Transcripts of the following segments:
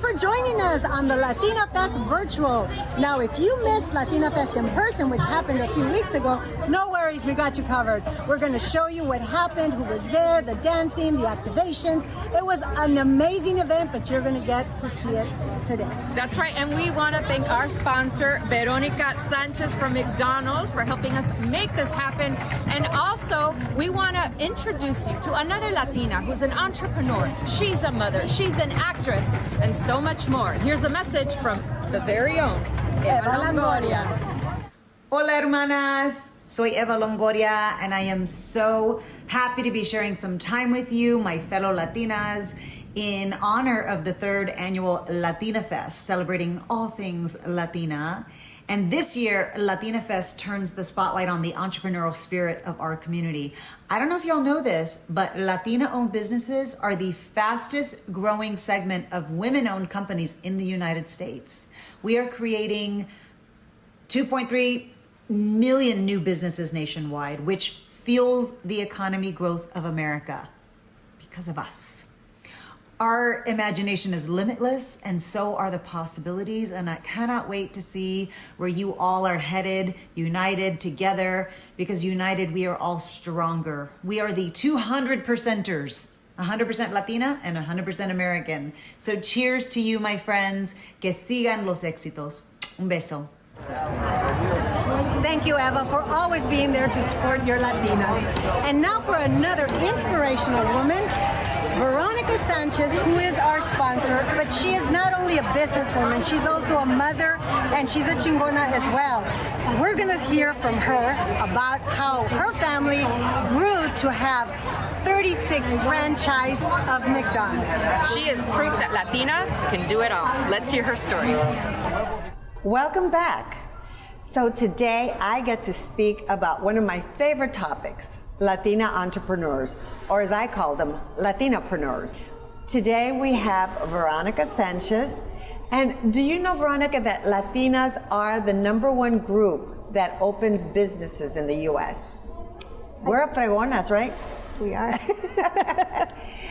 for joining us on the LATINAFest Virtual. Now, if you missed LATINAFest in person, which happened a few weeks ago, no worries, we got you covered. We're going to show you what happened, who was there, the dancing, the activations. It was an amazing event, but you're going to get to see it today. That's right, and we want to thank our sponsor, Veronica Sanchez from McDonald's, for helping us make this happen. And also, we want to introduce you to another Latina who's an entrepreneur. She's a mother, she's an actress, and so much more. Here's a message from the very own Eva Longoria. Hola, hermanas. Soy Eva Longoria, and I am so happy to be sharing some time with you, my fellow Latinas, in honor of the 3rd annual LATINAFest, celebrating all things Latina. And this year, LATINAFest turns the spotlight on the entrepreneurial spirit of our community. I don't know if y'all know this, but Latina-owned businesses are the fastest growing segment of women-owned companies in the United States. We are creating 2.3 million new businesses nationwide, which fuels the economy growth of America because of us. Our imagination is limitless, and so are the possibilities, and I cannot wait to see where you all are headed, united together, because united we are all stronger. We are the 200%ers, 100% Latina and 100% American. So cheers to you, my friends. Que sigan los éxitos. Un beso. Thank you, Eva, for always being there to support your Latinas. And now for another inspirational woman, Veronica Sanchez, who is our sponsor, but she is not only a businesswoman, she's also a mother, and she's a chingona as well. We're gonna hear from her about how her family grew to have 36 franchise of McDonald's. She is proof that Latinas can do it all. Let's hear her story. Welcome back. So today I get to speak about one of my favorite topics, Latina entrepreneurs, or as I call them, LATINAPreneurs. Today we have Veronica Sanchez. And do you know, Veronica, that Latinas are the #1 group that opens businesses in the U.S.? We're fregonas, right? We are.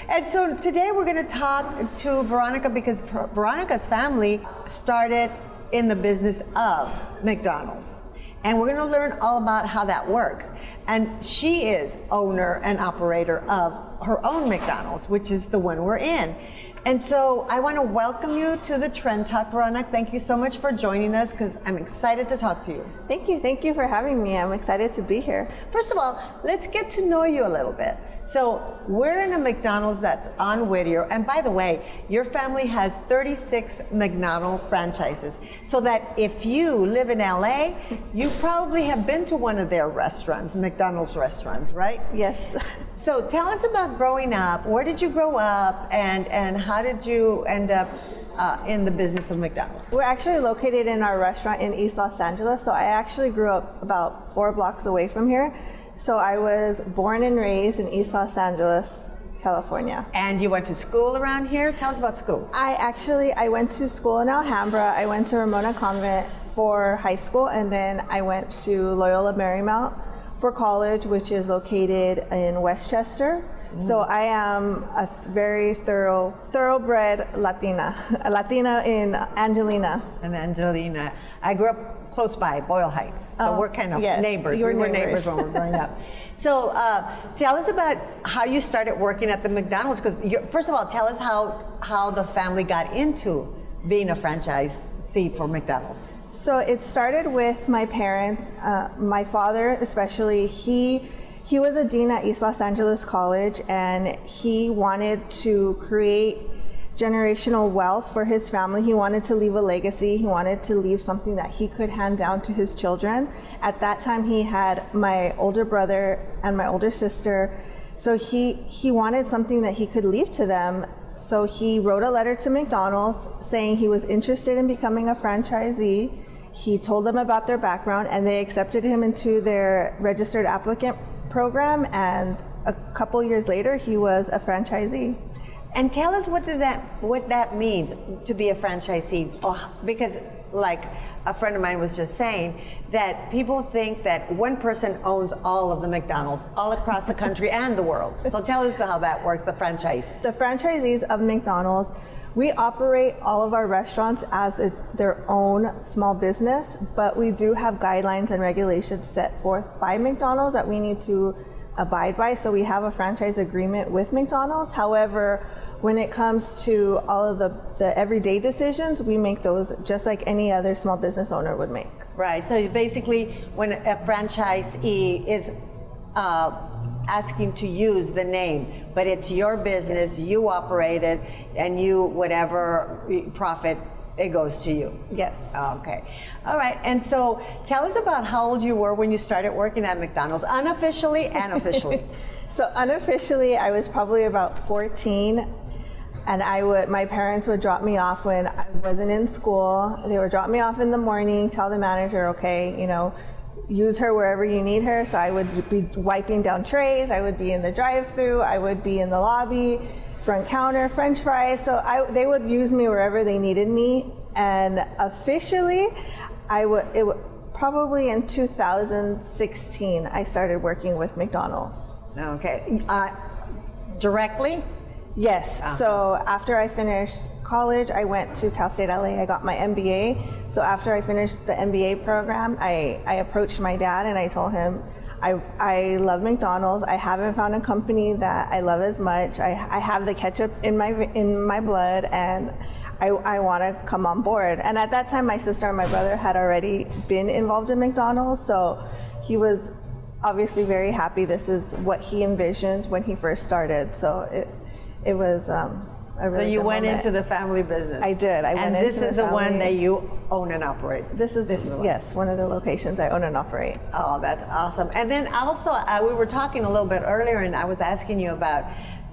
And so today we're going to talk to Veronica because Veronica's family started in the business of McDonald's. And we're going to learn all about how that works. And she is owner and operator of her own McDonald's, which is the one we're in. And so I want to welcome you to the Trend Talk, Veronica. Thank you so much for joining us because I'm excited to talk to you. Thank you for having me. I'm excited to be here. First of all, let's get to know you a little bit. So we're in a McDonald's that's on Whittier, and by the way, your family has 36 McDonald's franchises, so that if you live in LA, you probably have been to one of their restaurants, McDonald's restaurants, right? Yes. So tell us about growing up. Where did you grow up, and how did you end up in the business of McDonald's? We're actually located in our restaurant in East Los Angeles, so I actually grew up about 4 blocks away from here. So I was born and raised in East Los Angeles, California. And you went to school around here? Tell us about school. I went to school in Alhambra. I went to Ramona Convent for high school, and then I went to Loyola Marymount for college, which is located in Westchester. So I am a very thoroughbred Latina, a Latina in Angelina. And Angelina. I grew up close by, Boyle Heights. So we're kind of neighbors. We were neighbors when we were growing up. So tell us about how you started working at the McDonald's, because first of all, tell us how the family got into being a franchisee for McDonald's. So it started with my parents. My father especially, he was a dean at East Los Angeles College, and he wanted to create generational wealth for his family. He wanted to leave a legacy. He wanted to leave something that he could hand down to his children. At that time, he had my older brother and my older sister. So he wanted something that he could leave to them. So he wrote a letter to McDonald's saying he was interested in becoming a franchisee. He told them about their background, and they accepted him into their registered applicant program, and a couple years later he was a franchisee. And tell us what that means to be a franchisee. Because like a friend of mine was just saying, that people think that one person owns all of the McDonald's all across the country and the world. So tell us how that works, the franchise. The franchisees of McDonald's, We operate all of our restaurants as their own small business, but we do have guidelines and regulations set forth by McDonald's that we need to abide by. So we have a franchise agreement with McDonald's. However, when it comes to all of the everyday decisions, we make those just like any other small business owner would make. Right. So basically, when a franchisee is asking to use the name, but it's your business, yes. You operate it, and you, whatever profit, it goes to you. Yes. Okay. All right. And so tell us about how old you were when you started working at McDonald's, unofficially and officially. So unofficially, I was probably about 14. And my parents would drop me off when I wasn't in school. They would drop me off in the morning, tell the manager, okay, use her wherever you need her. So I would be wiping down trays, I would be in the drive-thru, I would be in the lobby, front counter, French fries. So they would use me wherever they needed me. And officially, probably in 2016, I started working with McDonald's. Okay. Directly? Yes. So after I finished college, I went to Cal State LA. I got my MBA. So after I finished the MBA program, I approached my dad and I told him, I love McDonald's. I haven't found a company that I love as much. I have the ketchup in my blood, and I want to come on board. And at that time, my sister and my brother had already been involved in McDonald's, so he was obviously very happy. This is what he envisioned when he first started. So it was a really So you good went moment. into the family business. I did. And this is the one that you own and operate. This is the one. Yes, one of the locations I own and operate. Oh, that's awesome. And then also, we were talking a little bit earlier, and I was asking you about,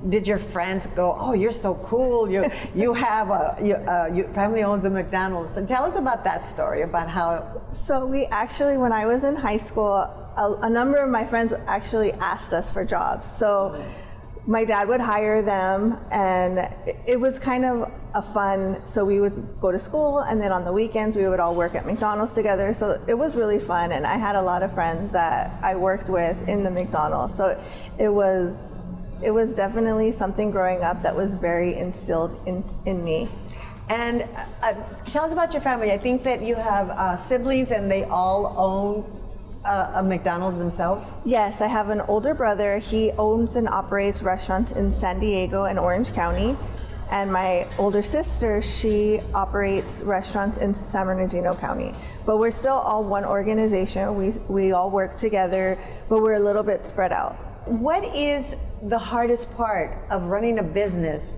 did your friends go, oh, you're so cool, you have your family owns a McDonald's. And tell us about that story, about how. So we actually, when I was in high school, a number of my friends actually asked us for jobs. So my dad would hire them, and it was kind of a fun, so we would go to school, and then on the weekends we would all work at McDonald's together. So it was really fun, and I had a lot of friends that I worked with in the McDonald's. So it was definitely something growing up that was very instilled in me. And tell us about your family. I think that you have siblings, and they all own a McDonald's themselves? Yes, I have an older brother. He owns and operates restaurants in San Diego and Orange County. And my older sister, she operates restaurants in San Bernardino County. But we're still all one organization. We all work together, but we're a little bit spread out. What is the hardest part of running a business,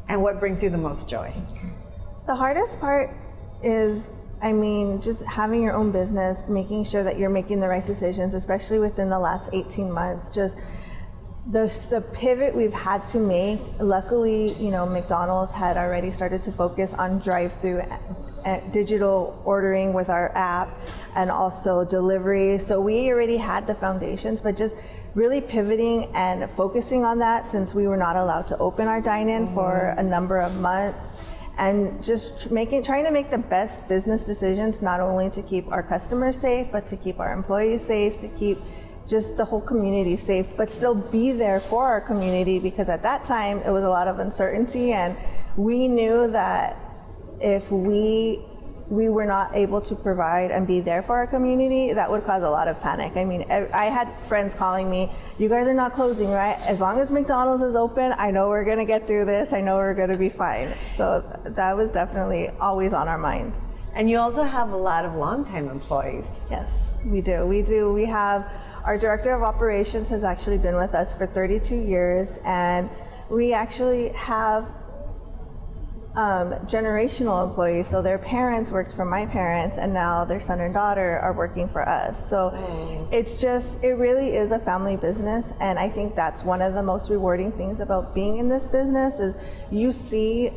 and what brings you the most joy? The hardest part is, just having your own business, making sure that you're making the right decisions, especially within the last 18 months. Just the pivot we've had to make. Luckily, McDonald's had already started to focus on drive-through digital ordering with our app, and also delivery. So we already had the foundations, but just really pivoting and focusing on that, since we were not allowed to open our dine-in for a number of months. And just trying to make the best business decisions, not only to keep our customers safe, but to keep our employees safe, to keep just the whole community safe, but still be there for our community, because at that time it was a lot of uncertainty, and we knew that if we were not able to provide and be there for our community, that would cause a lot of panic. I had friends calling me, you guys are not closing, right? As long as McDonald's is open, I know we're gonna get through this, I know we're gonna be fine. So that was definitely always on our mind. And you also have a lot of longtime employees. Yes, we do. We have, our director of operations has actually been with us for 32 years, and we actually have generational employees. So their parents worked for my parents, and now their son and daughter are working for us. So it really is a family business, and I think that's one of the most rewarding things about being in this business is you see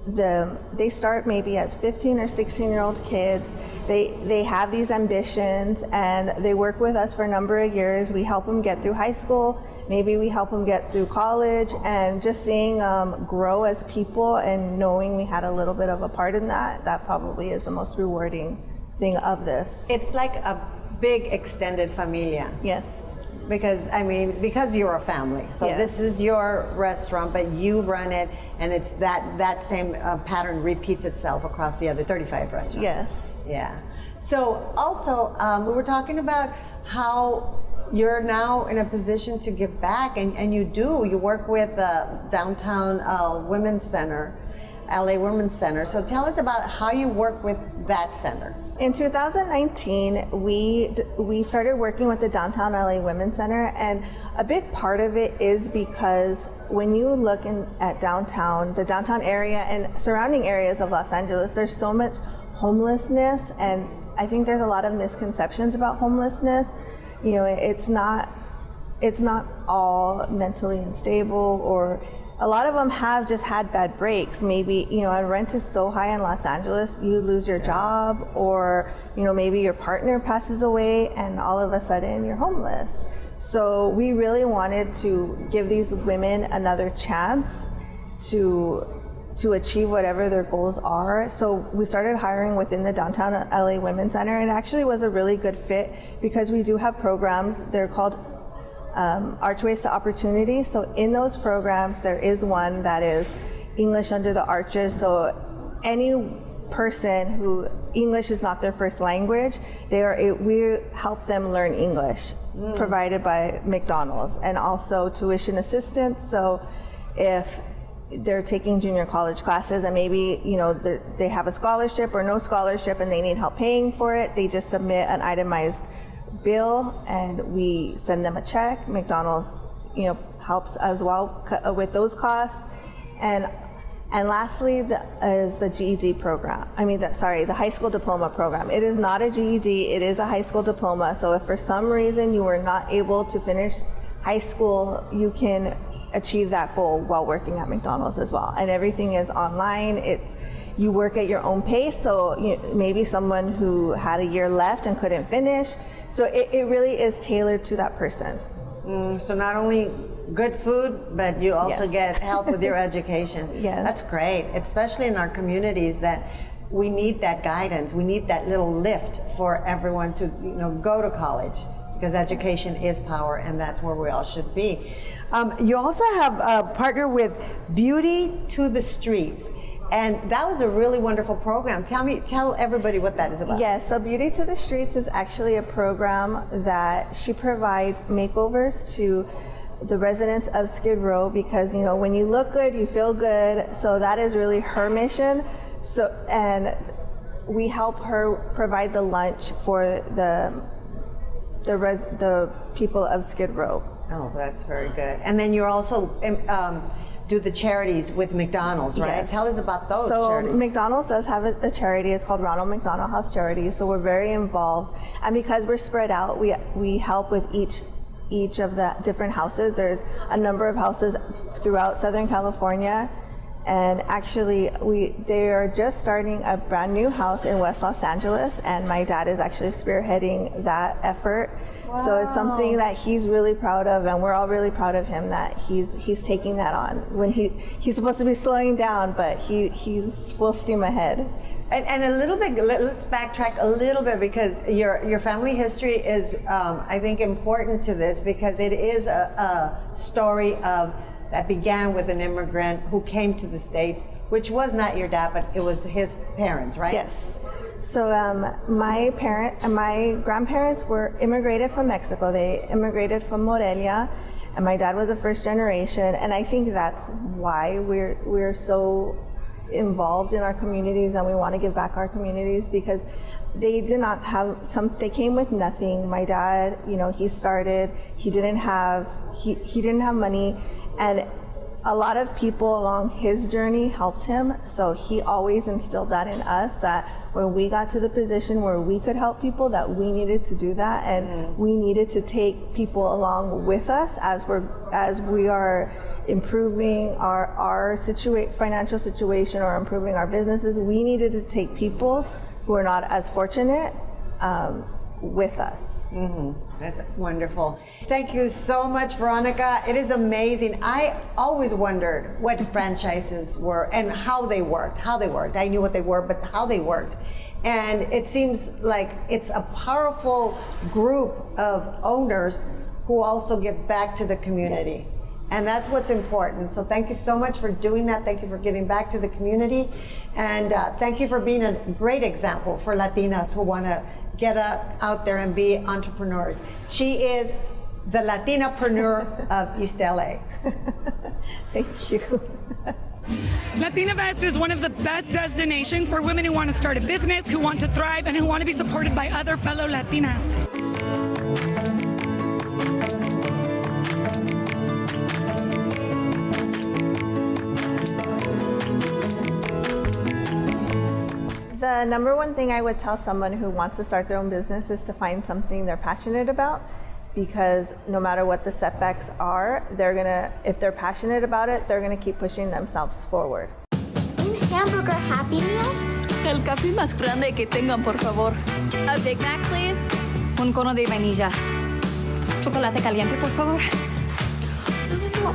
they start maybe as 15 or 16-year-old kids. They have these ambitions, and they work with us for a number of years. We help them get through high school. Maybe we help them get through college, and just seeing grow as people and knowing we had a little bit of a part in that probably is the most rewarding thing of this. It's like a big extended familia. Yes. because I mean, because you're a family. So Yes. this is your restaurant, but you run it, and it's that same pattern repeats itself across the other 35 restaurants. Yes. Yeah. So also, we were talking about how you're now in a position to give back, and you work with Downtown Women's Center, LA Women's Center. So tell us about how you work with that center. In 2019, we started working with the Downtown LA Women's Center, and a big part of it is because when you look at downtown, the downtown area and surrounding areas of Los Angeles, there's so much homelessness, and I think there's a lot of misconceptions about homelessness. You know, it's not all mentally unstable, or a lot of them have just had bad breaks. Maybe, you know, and rent is so high in Los Angeles, you lose your job, or, you know, maybe your partner passes away and all of a sudden you're homeless. So we really wanted to give these women another chance to achieve whatever their goals are. So we started hiring within the Downtown LA Women's Center, and it actually was a really good fit because we do have programs. They're called Archways to Opportunity. So in those programs, there is one that is English Under the Arches. So any person who English is not their first language, we help them learn English, provided by McDonald's, and also tuition assistance. So if they're taking junior college classes and maybe, you know, they have a scholarship or no scholarship and they need help paying for it, they just submit an itemized bill and we send them a check. McDonald's, you know, helps as well with those costs. And lastly is the GED program. The high school diploma program. It is not a GED, it is a high school diploma. So if for some reason you were not able to finish high school, you can achieve that goal while working at McDonald's as well. And everything is online. You work at your own pace, so maybe someone who had a year left and couldn't finish. So it really is tailored to that person. So not only good food, but you also Yes. get help with your education. Yes. That's great, especially in our communities that we need that guidance. We need that little lift for everyone to, you know, go to college, because education is power, and that's where we all should be. You also have a partner with Beauty to the Streets, and that was a really wonderful program. Tell everybody what that is about. Yes, so Beauty to the Streets is actually a program that she provides makeovers to the residents of Skid Row, because, you know, when you look good, you feel good. So that is really her mission. So, and we help her provide the lunch for the people of Skid Row. Oh, that's very good. And then you also do the charities with McDonald's, right? Yes. Tell us about those So charities. McDonald's does have a charity. It's called Ronald McDonald House Charity. So we're very involved, and because we're spread out, we help with each of the different houses. There's a number of houses throughout Southern California, and actually they are just starting a brand new house in West Los Angeles, and my dad is actually spearheading that effort. Wow. So it's something that he's really proud of, and we're all really proud of him that he's taking that on. When he's supposed to be slowing down, but he's full steam ahead. And a little bit, let's backtrack a little bit, because your family history is, I think, important to this, because it is a story that began with an immigrant who came to the States, which was not your dad, but it was his parents, right? Yes. So my grandparents were immigrated from Mexico. They immigrated from Morelia, and my dad was the first generation. And I think that's why we're so involved in our communities, and we want to give back our communities, because they did not they came with nothing. My dad, you know, he didn't have money, and a lot of people along his journey helped him. So he always instilled that in us, that when we got to the position where we could help people, that we needed to do that, and we needed to take people along with us as we are improving our financial situation, or improving our businesses. We needed to take people who are not as fortunate with us. That's wonderful. Thank you so much, Veronica. It is amazing. I always wondered what franchises were and how they worked. I knew what they were, but how they worked. And it seems like it's a powerful group of owners who also give back to the community. Yes. And that's what's important. So thank you so much for doing that. Thank you for giving back to the community. And thank you for being a great example for Latinas who want to get out there and be entrepreneurs. She is the LATINAPreneur of East LA. Thank you. LATINAFest is one of the best destinations for women who want to start a business, who want to thrive, and who want to be supported by other fellow Latinas. The number one thing I would tell someone who wants to start their own business is to find something they're passionate about, because no matter what the setbacks are, if they're passionate about it, they're gonna keep pushing themselves forward. Un hamburger Happy Meal? El café más grande que tengan, por favor. A Big Mac, please. Un cono de vainilla. Chocolate caliente, por favor.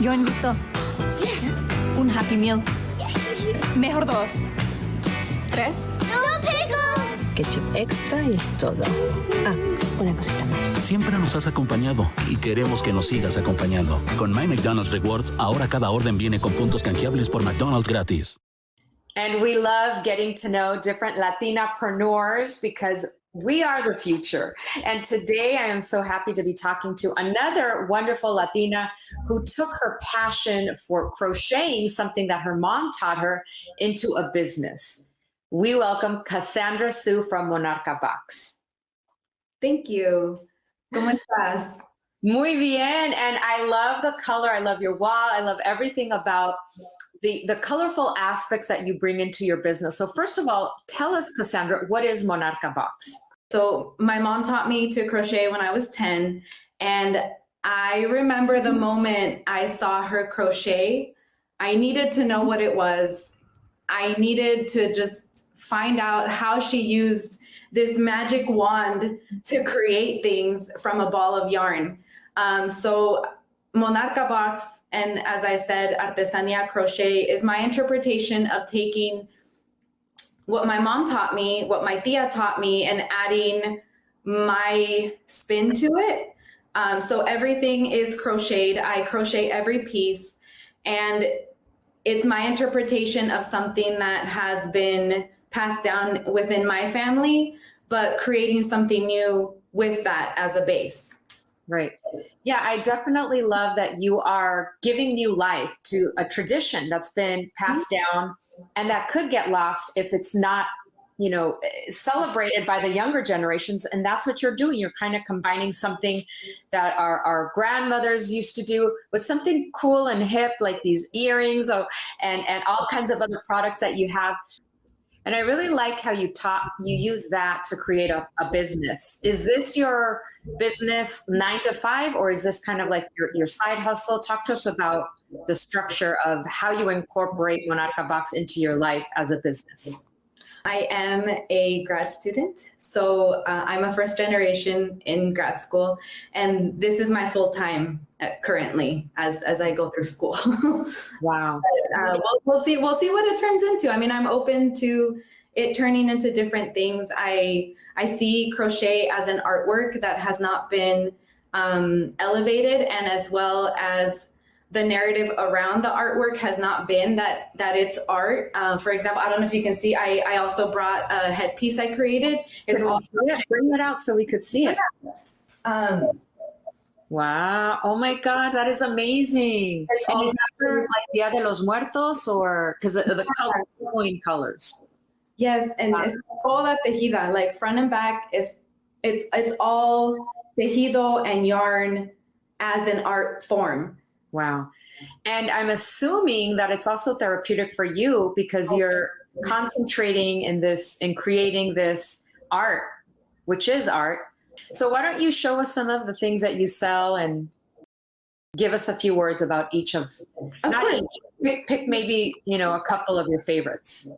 Yo invito. Yes. Un Happy Meal. Mejor 2. 3. No pickles. Ketchup extra y es todo. Ah, una cosita más. Siempre nos has acompañado y queremos que nos sigas acompañando. Con My McDonald's Rewards, ahora cada orden viene con puntos canjeables por McDonald's gratis. And we love getting to know different LATINAPreneurs because we are the future. And today I am so happy to be talking to another wonderful Latina who took her passion for crocheting, something that her mom taught her, into a business. We welcome Cassandra Sue from Monarch Box. Thank you. ¿Cómo estás? Muy bien. And I love the color. I love your wall. I love everything about the colorful aspects that you bring into your business. So first of all, tell us, Cassandra, what is Monarch Box? So my mom taught me to crochet when I was 10. And I remember the moment I saw her crochet. I needed to know what it was. I needed to just find out how she used this magic wand to create things from a ball of yarn. So Monarch Box, and as I said, Artesanía Crochet, is my interpretation of taking what my mom taught me, what my tia taught me, and adding my spin to it. So everything is crocheted. I crochet every piece, and it's my interpretation of something that has been passed down within my family, but creating something new with that as a base. Right. Yeah, I definitely love that you are giving new life to a tradition that's been passed down and that could get lost if it's not, celebrated by the younger generations. And that's what you're doing. You're kind of combining something that our grandmothers used to do with something cool and hip, like these earrings and all kinds of other products that you have. And I really like how you use that to create a business. Is this your business 9 to 5, or is this kind of like your side hustle? Talk to us about the structure of how you incorporate Monarch Box into your life as a business. I am a grad student. So I'm a first generation in grad school, and this is my full time currently as I go through school. Wow. But, we'll see what it turns into. I mean, I'm open to it turning into different things. I see crochet as an artwork that has not been elevated, and as well as the narrative around the artwork has not been that it's art. For example, I don't know if you can see, I also brought a headpiece I created. It's also, bring it out so we could see it. Wow. Oh my God, that is amazing. And is that for like Dia de los Muertos, or because the colors? Yes, and it's all that tejida, like front and back it's all tejido and yarn as an art form. Wow. And I'm assuming that it's also therapeutic for you because you're concentrating in creating this art, which is art. So why don't you show us some of the things that you sell and give us a few words about each of not each, pick maybe, a couple of your favorites.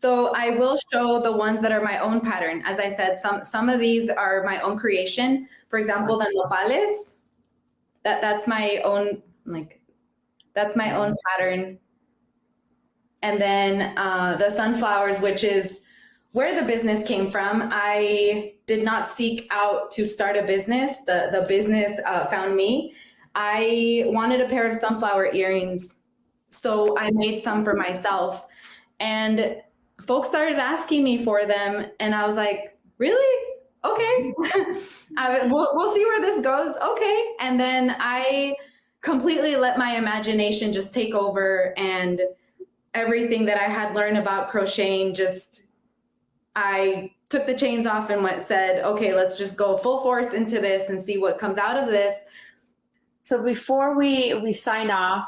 So I will show the ones that are my own pattern. As I said, some of these are my own creation. For example, the nopales, that's my own, that's my own pattern. And then the sunflowers, which is where the business came from. I did not seek out to start a business. The business found me. I wanted a pair of sunflower earrings, so I made some for myself. And folks started asking me for them, and I was like, really? Okay. We'll see where this goes. Okay. And then I completely let my imagination just take over, and everything that I had learned about crocheting, I took the chains off and said, okay, let's just go full force into this and see what comes out of this. So before we sign off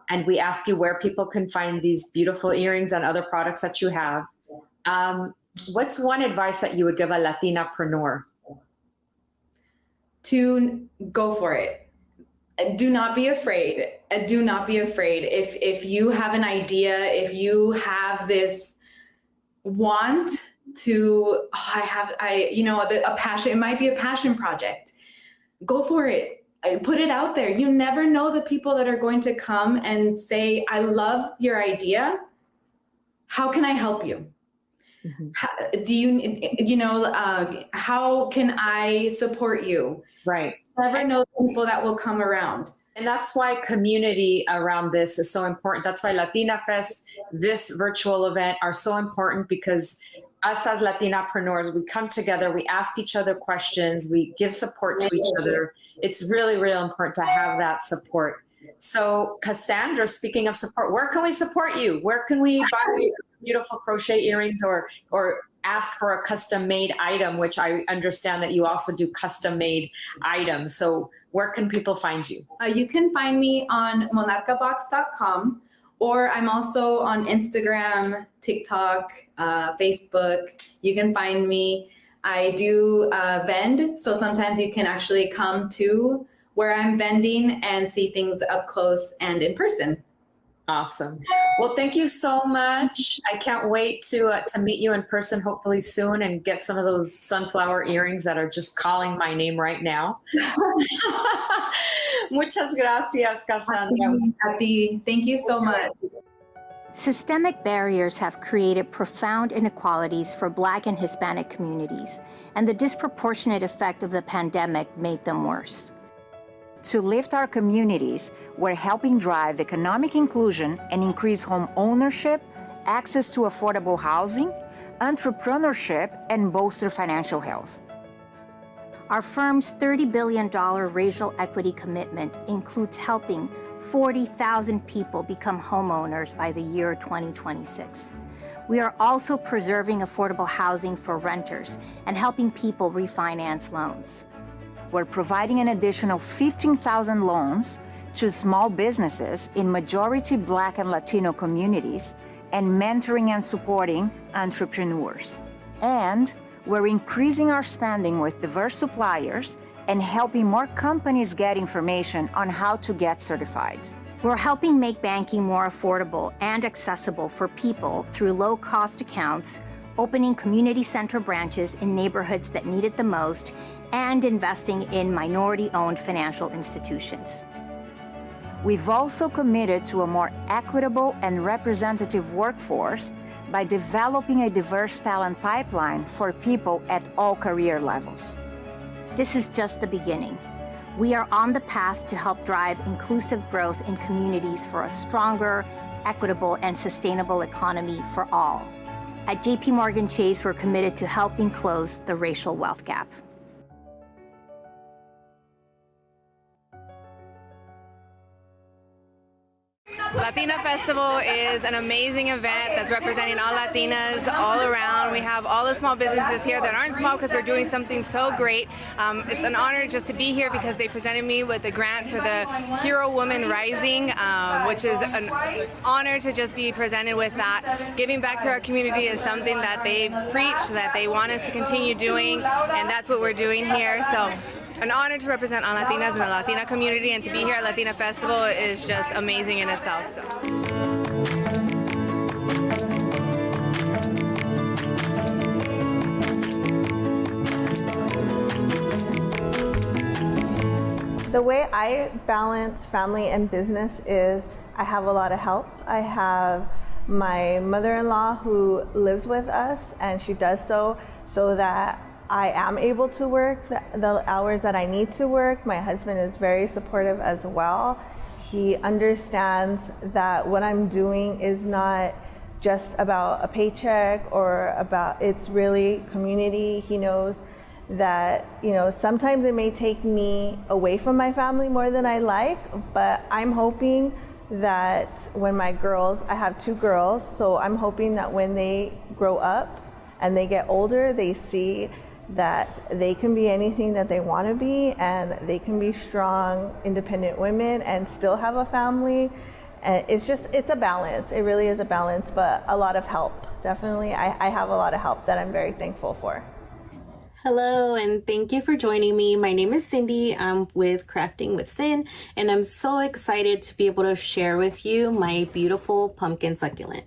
and we ask you where people can find these beautiful earrings and other products that you have, what's one advice that you would give a Latinapreneur? To go for it. Do not be afraid. Do not be afraid. If you have an idea, if you have this want to, a passion, it might be a passion project. Go for it. Put it out there. You never know the people that are going to come and say, I love your idea. How can I help you? Mm-hmm. How can I support you? Right. Never know the people that will come around. And that's why community around this is so important. That's why LATINAFest, this virtual event, are so important, because us as Latinapreneurs, we come together, we ask each other questions, we give support to each other. It's really, really important to have that support. So Cassandra, speaking of support, where can we support you? Where can we buy beautiful crochet earrings or ask for a custom made item, which I understand that you also do custom made items. So where can people find you? You can find me on monarchbox.com, or I'm also on Instagram, TikTok, Facebook. You can find me. I do vend, so sometimes you can actually come to where I'm vending and see things up close and in person. Awesome. Well, thank you so much. I can't wait to meet you in person, hopefully soon, and get some of those sunflower earrings that are just calling my name right now. Muchas gracias, Cassandra. Thank you so much. Systemic barriers have created profound inequalities for Black and Hispanic communities, and the disproportionate effect of the pandemic made them worse. To lift our communities, we're helping drive economic inclusion and increase home ownership, access to affordable housing, entrepreneurship, and bolster financial health. Our firm's $30 billion racial equity commitment includes helping 40,000 people become homeowners by the year 2026. We are also preserving affordable housing for renters and helping people refinance loans. We're providing an additional 15,000 loans to small businesses in majority Black and Latino communities, and mentoring and supporting entrepreneurs. And we're increasing our spending with diverse suppliers and helping more companies get information on how to get certified. We're helping make banking more affordable and accessible for people through low-cost accounts, opening community center branches in neighborhoods that need it the most, and investing in minority-owned financial institutions. We've also committed to a more equitable and representative workforce by developing a diverse talent pipeline for people at all career levels. This is just the beginning. We are on the path to help drive inclusive growth in communities for a stronger, equitable, and sustainable economy for all. At JPMorgan Chase, we're committed to helping close the racial wealth gap. Latina Festival is an amazing event that's representing all Latinas all around. We have all the small businesses here that aren't small because we're doing something so great. It's an honor just to be here because they presented me with a grant for the Hero Woman Rising, which is an honor to just be presented with that. Giving back to our community is something that they've preached, that they want us to continue doing, and that's what we're doing here. So, an honor to represent all Latinas and the Latina community, and to be here at Latina Festival is just amazing in itself. So. The way I balance family and business is I have a lot of help. I have my mother-in-law who lives with us, and she does so that I am able to work the hours that I need to work. My husband is very supportive as well. He understands that what I'm doing is not just about a paycheck it's really community. He knows that, sometimes it may take me away from my family more than I like, but I'm hoping that when I have 2 girls, so I'm hoping that when they grow up and they get older, they see that they can be anything that they want to be, and they can be strong, independent women and still have a family. And it's a balance. It really is a balance, but a lot of help. Definitely, I have a lot of help that I'm very thankful for. Hello, and thank you for joining me. My name is Cindy. I'm with Crafting with Sin, and I'm so excited to be able to share with you my beautiful pumpkin succulent.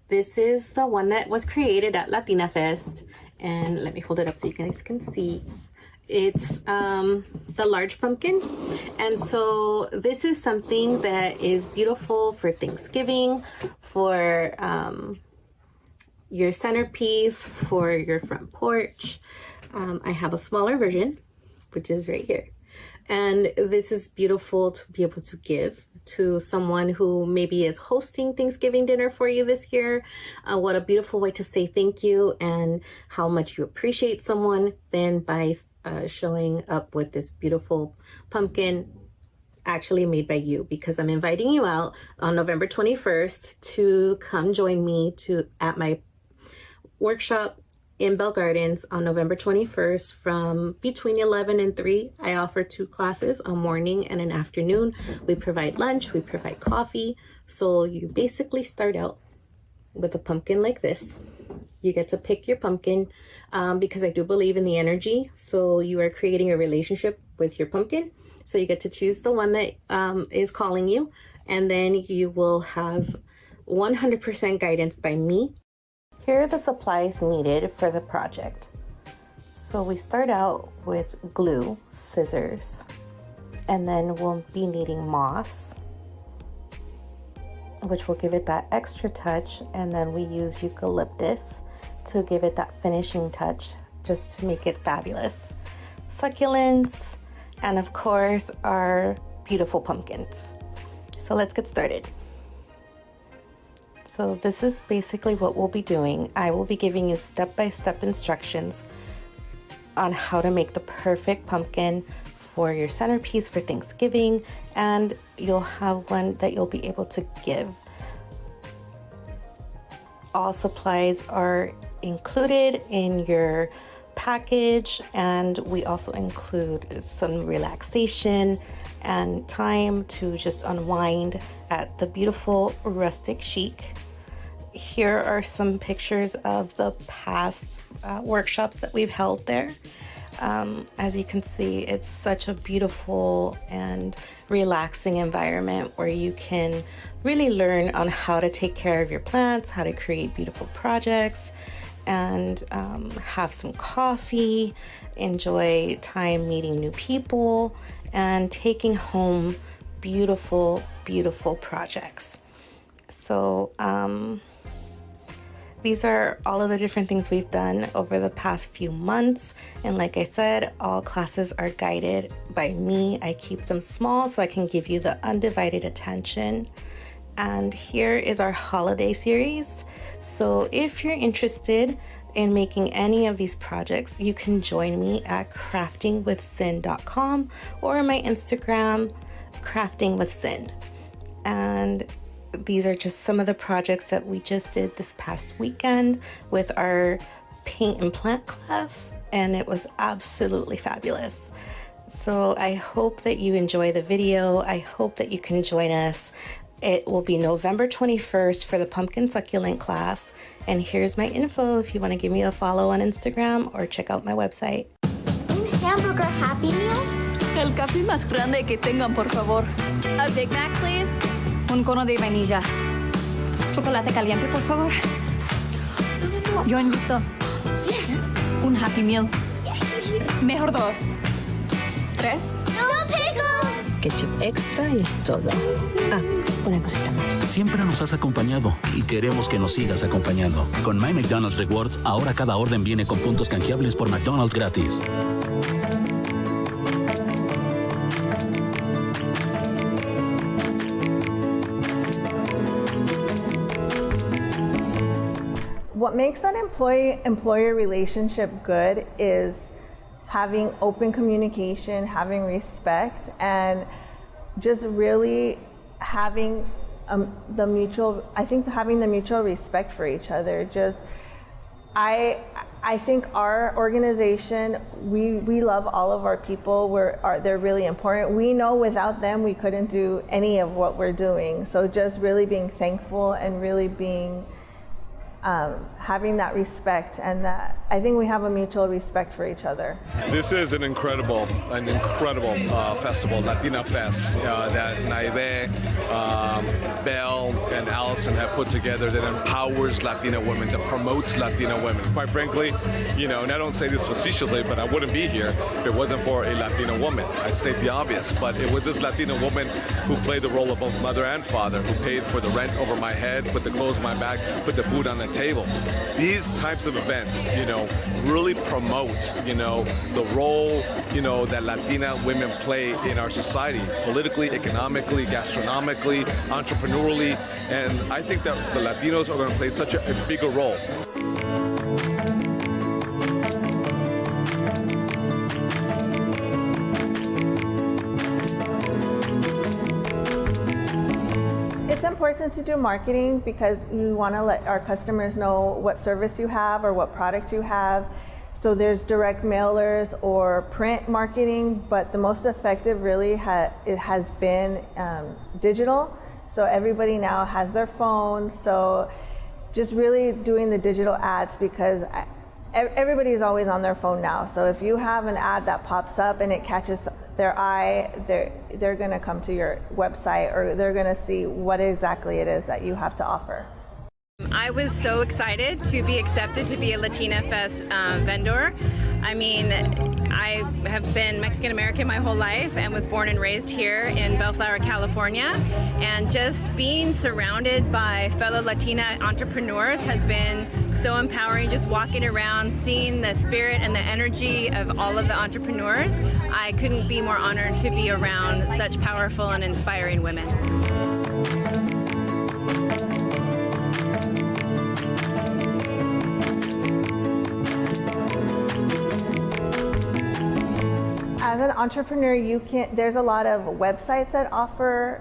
This is the one that was created at LATINAFest, and let me hold it up so you guys can see. It's the large pumpkin, and so this is something that is beautiful for Thanksgiving, for your centerpiece, for your front porch. I have a smaller version, which is right here. And this is beautiful to be able to give to someone who maybe is hosting Thanksgiving dinner for you this year. What a beautiful way to say thank you and how much you appreciate someone than by showing up with this beautiful pumpkin actually made by you, because I'm inviting you out on November 21st to come join me at my workshop in Bell Gardens on November 21st from between 11 and 3. I offer 2 classes, a morning and an afternoon. We provide lunch, we provide coffee. So you basically start out with a pumpkin like this. You get to pick your pumpkin because I do believe in the energy. So you are creating a relationship with your pumpkin. So you get to choose the one that is calling you, and then you will have 100% guidance by me. Here are the supplies needed for the project. So we start out with glue, scissors, and then we'll be needing moss, which will give it that extra touch, and then we use eucalyptus to give it that finishing touch, just to make it fabulous. Succulents, and of course our beautiful pumpkins. So let's get started. So this is basically what we'll be doing. I will be giving you step-by-step instructions on how to make the perfect pumpkin for your centerpiece for Thanksgiving, and you'll have one that you'll be able to give. All supplies are included in your package, and we also include some relaxation and time to just unwind at the beautiful rustic chic. Here are some pictures of the past workshops that we've held there. As you can see, it's such a beautiful and relaxing environment where you can really learn on how to take care of your plants, how to create beautiful projects, and have some coffee, enjoy time meeting new people, and taking home beautiful, beautiful projects. So these are all of the different things we've done over the past few months. And like I said, all classes are guided by me. I keep them small so I can give you the undivided attention. And here is our holiday series. So if you're interested in making any of these projects, you can join me at craftingwithsin.com or my Instagram, craftingwithsin. And these are just some of the projects that we just did this past weekend with our paint and plant class, and it was absolutely fabulous. So I hope that you enjoy the video. I hope that you can join us. It will be November 21st for the pumpkin succulent class. And here's my info if you want to give me a follow on Instagram or check out my website. Un hamburger Happy Meal? El café más grande que tengan, por favor. A Big Mac, please. Un cono de vainilla. Chocolate caliente, por favor. Yo invito. Yes. Un Happy Meal. Mejor 2. 3. No pickles! ketchup extra y es todo. Ah, una cosita más. Siempre nos has acompañado y queremos que nos sigas acompañando. Con My McDonald's Rewards, ahora cada orden viene con puntos canjeables por McDonald's gratis. What makes an employee-employer relationship good is having open communication, having respect, and just really having the mutual respect for each other. I think our organization, we love all of our people. They're really important. We know without them we couldn't do any of what we're doing. So just really being thankful and really being having that respect, and that I think we have a mutual respect for each other. This is an incredible festival, LATINAFest, that Naive, Belle, and Allison have put together that empowers Latina women, that promotes Latina women. Quite frankly, and I don't say this facetiously, but I wouldn't be here if it wasn't for a Latina woman. I state the obvious, but it was this Latina woman who played the role of both mother and father, who paid for the rent over my head, put the clothes on my back, put the food on the table. These types of events, really promote, the role, that Latina women play in our society, politically, economically, gastronomically, entrepreneurially, and I think that the Latinos are going to play such a bigger role. It's important to do marketing because you want to let our customers know what service you have or what product you have. So there's direct mailers or print marketing, but the most effective really it has been digital. So everybody now has their phone. So just really doing the digital ads, because everybody is always on their phone now. So if you have an ad that pops up and it catches their eye, they're going to come to your website, or they're going to see what exactly it is that you have to offer. I was so excited to be accepted to be a LATINAFest vendor. I mean, I have been Mexican American my whole life and was born and raised here in Bellflower, California. And just being surrounded by fellow Latina entrepreneurs has been so empowering. Just walking around, seeing the spirit and the energy of all of the entrepreneurs. I couldn't be more honored to be around such powerful and inspiring women. As an entrepreneur, there's a lot of websites that offer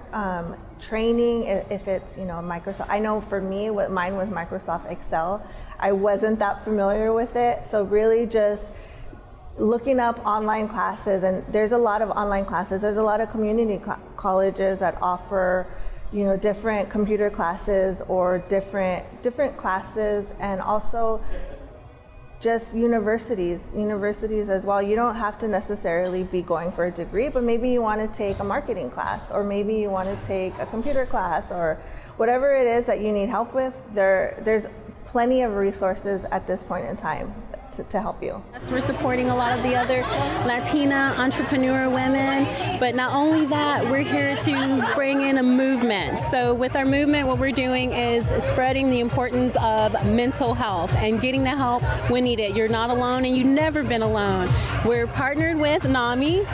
training. If it's Microsoft, I know for me, mine was Microsoft Excel. I wasn't that familiar with it, so really just looking up online classes. And there's a lot of online classes. There's a lot of community colleges that offer different computer classes or different classes, and also just universities as well. You don't have to necessarily be going for a degree, but maybe you want to take a marketing class, or maybe you want to take a computer class, or whatever it is that you need help with. There's plenty of resources at this point in time to help you. We're supporting a lot of the other Latina entrepreneur women, but not only that, we're here to bring in a movement. So with our movement, what we're doing is spreading the importance of mental health and getting the help when needed. You're not alone, and you've never been alone. We're partnered with NAMI.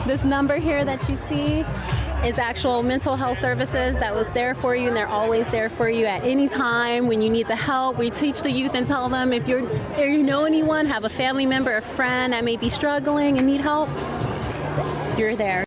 This number here that you see is actual mental health services that was there for you, and they're always there for you at any time when you need the help. We teach the youth and tell them if you know anyone, have a family member, a friend that may be struggling and need help, you're there.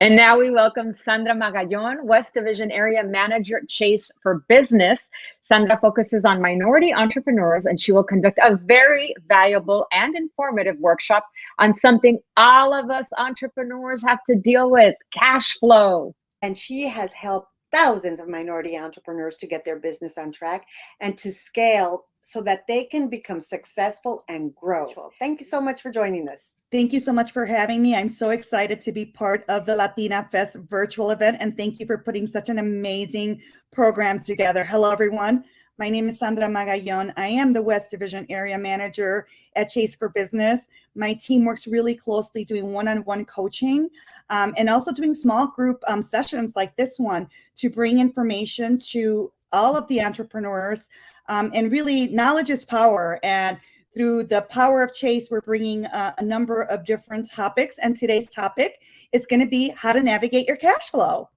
And now we welcome Sandra Magallon, West Division Area Manager at Chase for Business. Sandra focuses on minority entrepreneurs, and she will conduct a very valuable and informative workshop on something all of us entrepreneurs have to deal with: cash flow. And she has helped thousands of minority entrepreneurs to get their business on track and to scale so that they can become successful and grow. Thank you so much for joining us. Thank you so much for having me. I'm so excited to be part of the LATINAFest virtual event, and thank you for putting such an amazing program together. Hello, everyone. My name is Sandra Magallon. I am the West Division Area Manager at Chase for Business. My team works really closely doing one-on-one coaching and also doing small group sessions like this one to bring information to all of the entrepreneurs. And really, knowledge is power. And through the power of Chase, we're bringing a number of different topics. And today's topic is going to be how to navigate your cash flow.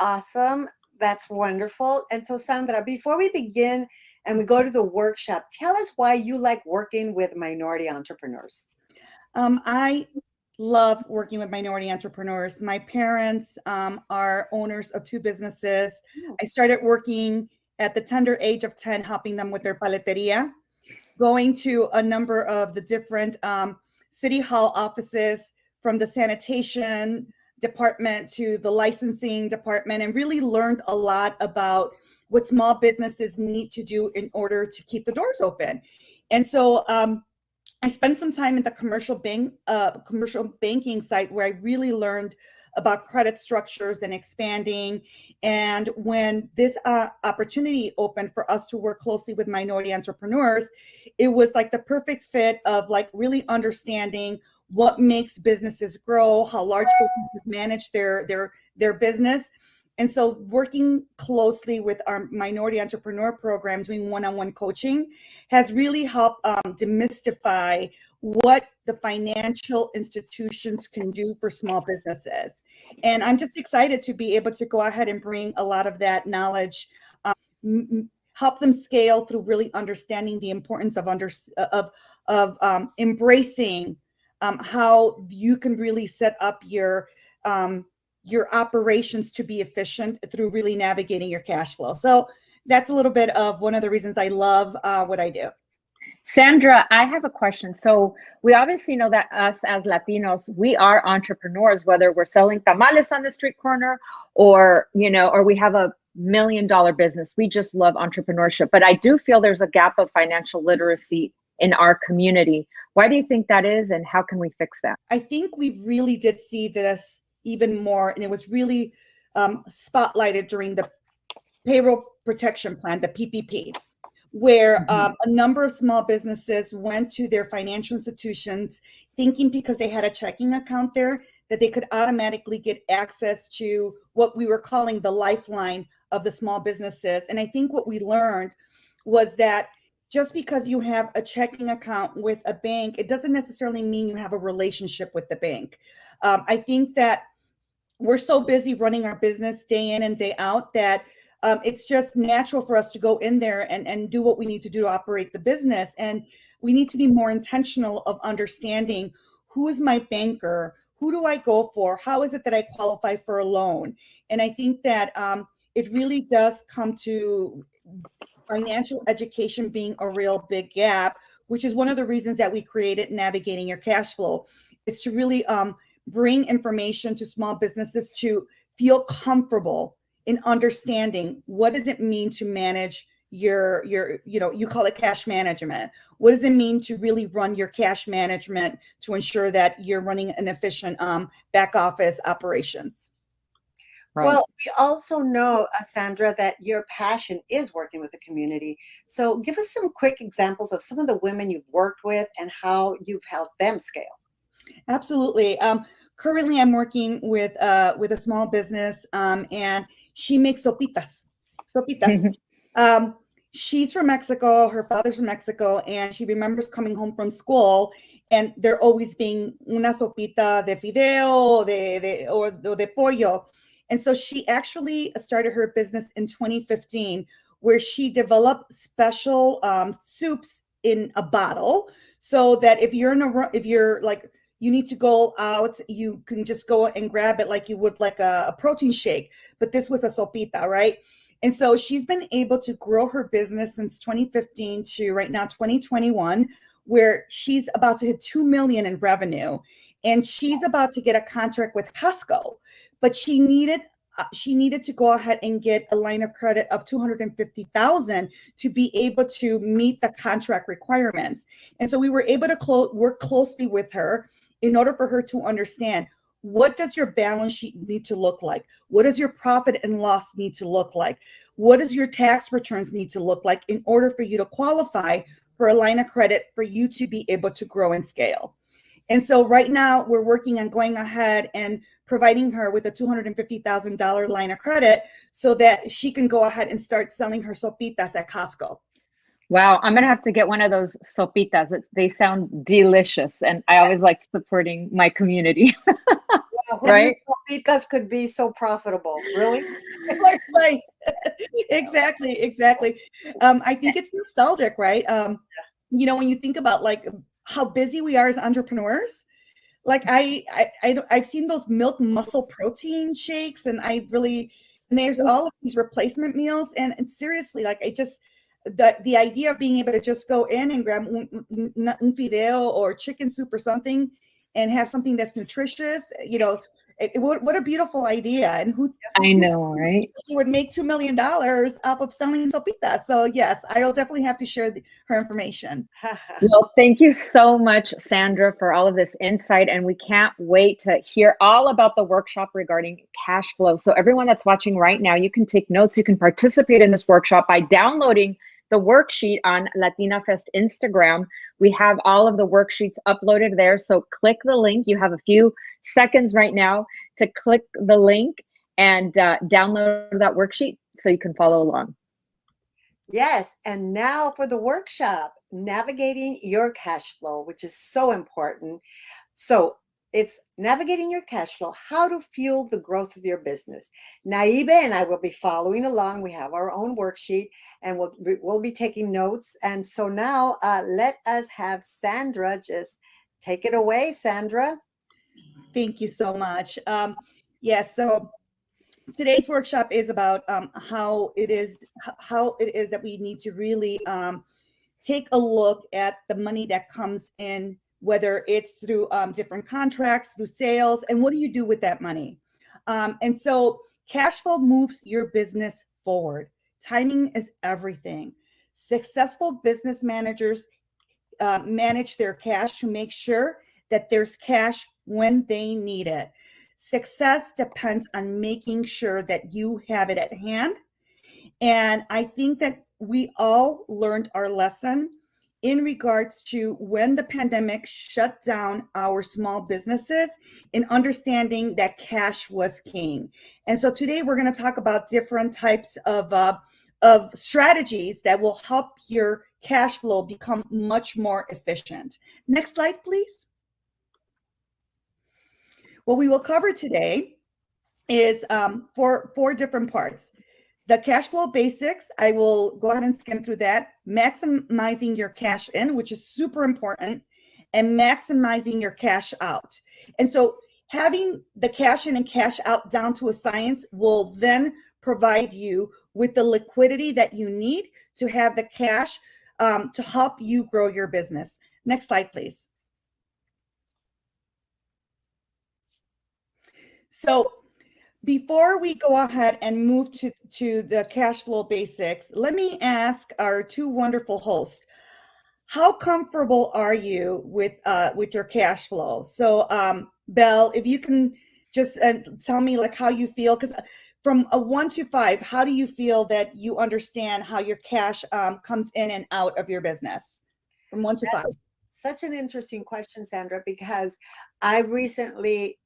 Awesome. That's wonderful. And so, Sandra, before we begin and we go to the workshop, tell us why you like working with minority entrepreneurs. I love working with minority entrepreneurs. My parents are owners of 2 businesses. I started working at the tender age of 10, helping them with their paleteria, going to a number of the different city hall offices, from the sanitation department to the licensing department, and really learned a lot about what small businesses need to do in order to keep the doors open. And so I spent some time in the commercial banking side, where I really learned about credit structures and expanding. And when this opportunity opened for us to work closely with minority entrepreneurs, it was like the perfect fit of like really understanding what makes businesses grow, how large businesses manage their business. And so working closely with our minority entrepreneur program, doing one-on-one coaching, has really helped demystify what the financial institutions can do for small businesses. And I'm just excited to be able to go ahead and bring a lot of that knowledge, help them scale through really understanding the importance of embracing how you can really set up your operations to be efficient through really navigating your cash flow. So that's a little bit of one of the reasons I love what I do. Sandra, I have a question. So we obviously know that us as Latinos, we are entrepreneurs, whether we're selling tamales on the street corner or, or we have a $1 million business. We just love entrepreneurship. But I do feel there's a gap of financial literacy in our community. Why do you think that is, and how can we fix that? I think we really did see this even more, and it was really spotlighted during the payroll protection plan, the PPP, where a number of small businesses went to their financial institutions thinking because they had a checking account there that they could automatically get access to what we were calling the lifeline of the small businesses. And I think what we learned was that just because you have a checking account with a bank, it doesn't necessarily mean you have a relationship with the bank. I think that we're so busy running our business day in and day out that it's just natural for us to go in there and do what we need to do to operate the business. And we need to be more intentional of understanding who is my banker, who do I go for, how is it that I qualify for a loan? And I think that it really does come to financial education being a real big gap, which is one of the reasons that we created Navigating Your Cash Flow. It's to really bring information to small businesses to feel comfortable in understanding what does it mean to manage your you call it cash management. What does it mean to really run your cash management to ensure that you're running an efficient back office operations? Right. Well, we also know, Sandra, that your passion is working with the community. So give us some quick examples of some of the women you've worked with and how you've helped them scale. Absolutely. Currently, I'm working with a small business, and she makes sopitas. She's from Mexico. Her father's from Mexico, and she remembers coming home from school, and there always being una sopita de fideo, or de pollo. And so she actually started her business in 2015, where she developed special soups in a bottle, so that if you're like, you need to go out, you can just go and grab it like you would like a protein shake. But this was a sopita, right? And so she's been able to grow her business since 2015 to right now 2021, where she's about to hit 2 million in revenue. And she's about to get a contract with Costco, but she needed to go ahead and get a line of credit of $250,000 to be able to meet the contract requirements. And so we were able to work closely with her in order for her to understand what does your balance sheet need to look like? What does your profit and loss need to look like? What does your tax returns need to look like in order for you to qualify for a line of credit for you to be able to grow and scale? And so right now we're working on going ahead and providing her with a $250,000 line of credit so that she can go ahead and start selling her sopitas at Costco. Wow, I'm gonna have to get one of those sopitas. They sound delicious, and I always like supporting my community. Wow, who Right? knew sopitas could be so profitable? Really? Right. Exactly. I think it's nostalgic, right? When you think about like how busy we are as entrepreneurs, like I've seen those milk muscle protein shakes, and there's all of these replacement meals, and seriously, like the idea of being able to just go in and grab un fideo or chicken soup or something and have something that's nutritious, what a beautiful idea. And who I know, right? He would make $2 million off of selling sopitas. So yes, I'll definitely have to share her information. Well, thank you so much, Sandra, for all of this insight. And we can't wait to hear all about the workshop regarding cash flow. So everyone that's watching right now, you can take notes. You can participate in this workshop by downloading the worksheet on LatinaFest Instagram. We have all of the worksheets uploaded there. So click the link. You have a few seconds right now to click the link and download that worksheet so you can follow along. Yes, and now for the workshop, navigating your cash flow, which is so important. So it's navigating your cash flow, how to fuel the growth of your business. Now, Eva and I will be following along. We have our own worksheet, and we'll be taking notes. And so now let us have Sandra just take it away, Sandra. Thank you so much. Yes, so today's workshop is about how it is that we need to really take a look at the money that comes in, whether it's through different contracts, through sales, and what do you do with that money? And so cash flow moves your business forward. Timing is everything. Successful business managers manage their cash to make sure that there's cash when they need it. Success depends on making sure that you have it at hand. And I think that we all learned our lesson in regards to when the pandemic shut down our small businesses and understanding that cash was king. And so today we're going to talk about different types of strategies that will help your cash flow become much more efficient. Next slide, please. What we will cover today is four different parts. The cash flow basics, I will go ahead and skim through that. Maximizing your cash in, which is super important, and maximizing your cash out. And so having the cash in and cash out down to a science will then provide you with the liquidity that you need to have the cash to help you grow your business. Next slide, please. So before we go ahead and move to the cash flow basics, let me ask our two wonderful hosts, how comfortable are you with your cash flow? So Belle, if you can just tell me like how you feel, because from a 1 to 5, how do you feel that you understand how your cash comes in and out of your business from 1 to 5? Such an interesting question, Sandra, because I recently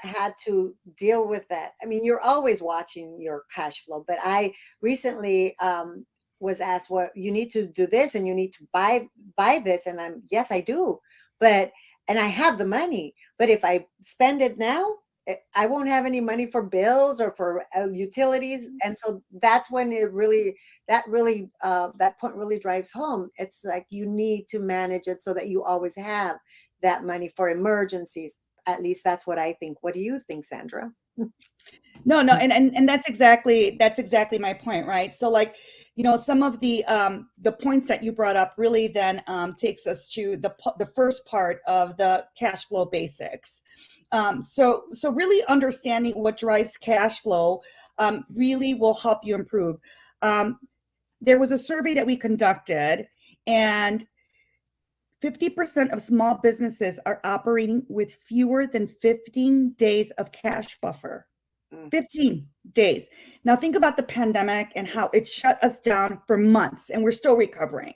had to deal with that. I mean, you're always watching your cash flow, but I recently was asked, well, you need to do this and you need to buy this. And yes, I do. And I have the money, but if I spend it now, I won't have any money for bills or for utilities. And so that's when that point really drives home. It's like you need to manage it so that you always have that money for emergencies. At least that's what I think. What do you think, Sandra? No, and that's exactly my point, right? So like, some of the points that you brought up really then takes us to the first part of the cash flow basics. So really understanding what drives cash flow really will help you improve. There was a survey that we conducted, and 50% of small businesses are operating with fewer than 15 days of cash buffer. 15 days. Now think about the pandemic and how it shut us down for months, and we're still recovering.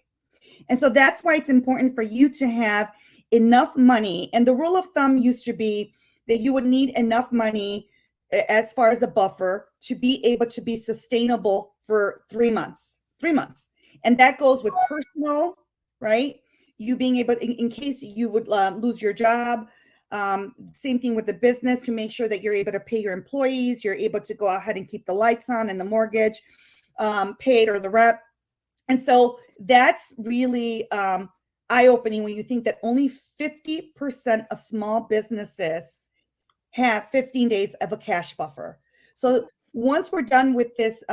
And so that's why it's important for you to have enough money. And the rule of thumb used to be that you would need enough money as far as a buffer to be able to be sustainable for 3 months. 3 months. And that goes with personal, right? You being able, in case you would lose your job. Same thing with the business, to make sure that you're able to pay your employees, you're able to go ahead and keep the lights on and the mortgage paid, or the rent. And so that's really eye-opening when you think that only 50% of small businesses have 15 days of a cash buffer. So once we're done with this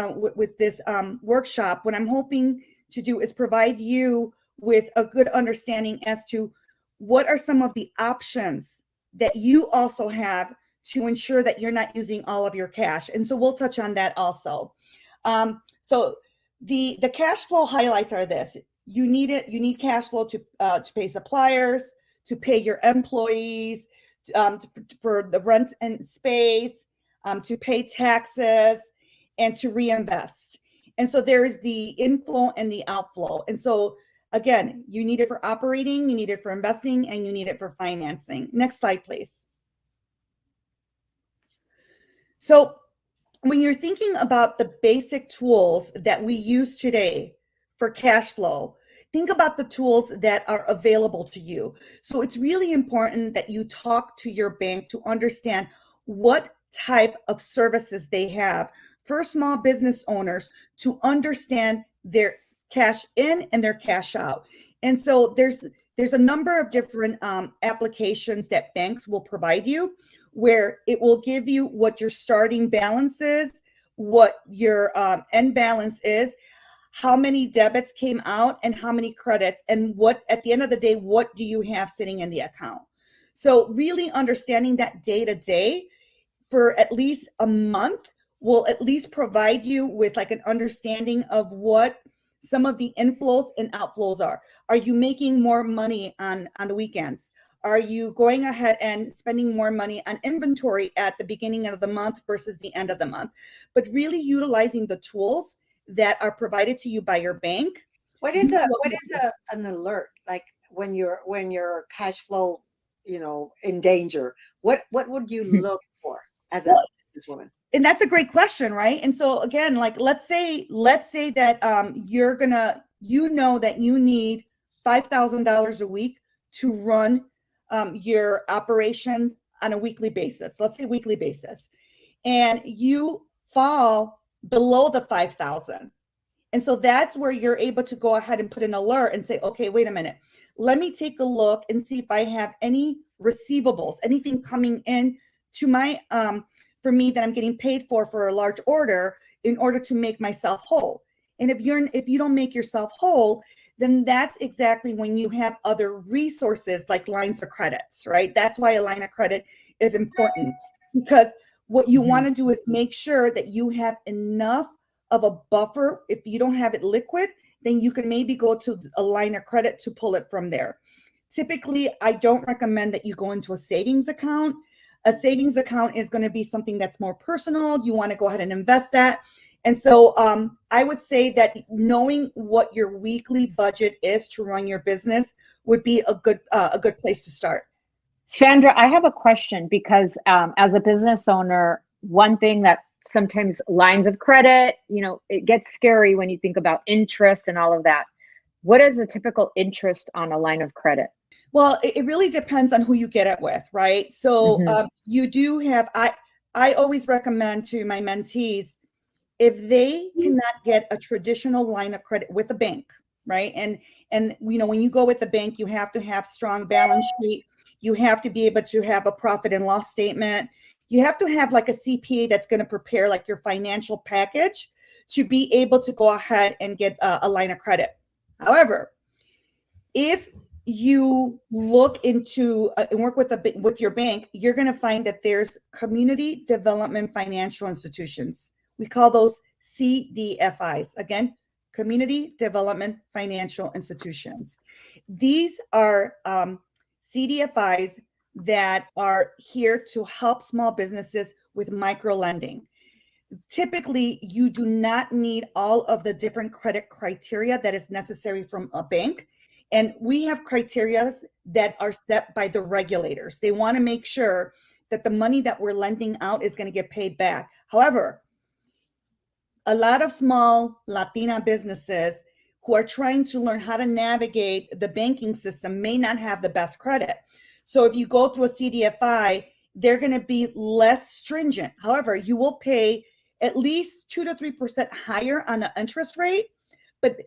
workshop, what I'm hoping to do is provide you with a good understanding as to what are some of the options that you also have to ensure that you're not using all of your cash. And so we'll touch on that also. So the cash flow highlights are this. You need cash flow to pay suppliers, to pay your employees, for the rent and space, to pay taxes, and to reinvest. And so there's the inflow and the outflow. And so again, you need it for operating, you need it for investing, and you need it for financing. Next slide, please. So when you're thinking about the basic tools that we use today for cash flow, think about the tools that are available to you. So it's really important that you talk to your bank to understand what type of services they have for small business owners to understand their cash in and their cash out. And so there's a number of different applications that banks will provide you, where it will give you what your starting balance is, what your end balance is, how many debits came out, and how many credits, and what, at the end of the day, what do you have sitting in the account. So really understanding that day to day for at least a month will at least provide you with like an understanding of what some of the inflows and outflows are. Are you making more money on the weekends? Are you going ahead and spending more money on inventory at the beginning of the month versus the end of the month? But really utilizing the tools that are provided to you by your bank. What is an alert, like when your cash flow, in danger? What would you look for as a businesswoman? And that's a great question, right? And so again, like let's say that you're gonna, that you need $5,000 a week to run your operation on a weekly basis. Let's say weekly basis, and you fall below the 5,000. And so that's where you're able to go ahead and put an alert and say, okay, wait a minute, let me take a look and see if I have any receivables, anything coming in to my for me that I'm getting paid for a large order, in order to make myself whole. And if you don't make yourself whole, then that's exactly when you have other resources like lines of credits, right? That's why a line of credit is important, because what you want to do is make sure that you have enough of a buffer. If you don't have it liquid, then you can maybe go to a line of credit to pull it from there. Typically, I don't recommend that you go into a savings account. A savings account is going to be something that's more personal. You want to go ahead and invest that. And so I would say that knowing what your weekly budget is to run your business would be a good place to start. Sandra, I have a question, because as a business owner, one thing that sometimes lines of credit, it gets scary when you think about interest and all of that. What is a typical interest on a line of credit? Well, it really depends on who you get it with, right? So you do have, I always recommend to my mentees, if they cannot get a traditional line of credit with a bank, right? And when you go with the bank, you have to have strong balance sheet. You have to be able to have a profit and loss statement. You have to have like a CPA that's going to prepare like your financial package to be able to go ahead and get a line of credit. However, if you look into and work with your bank, you're going to find that there's community development financial institutions. We call those CDFIs. Again, Community Development Financial Institutions. These are CDFIs that are here to help small businesses with micro lending. Typically, you do not need all of the different credit criteria that is necessary from a bank. And we have criteria that are set by the regulators. They want to make sure that the money that we're lending out is going to get paid back. However, a lot of small Latina businesses who are trying to learn how to navigate the banking system may not have the best credit. So if you go through a CDFI, they're going to be less stringent. However, you will pay at least 2 to 3% higher on the interest rate. But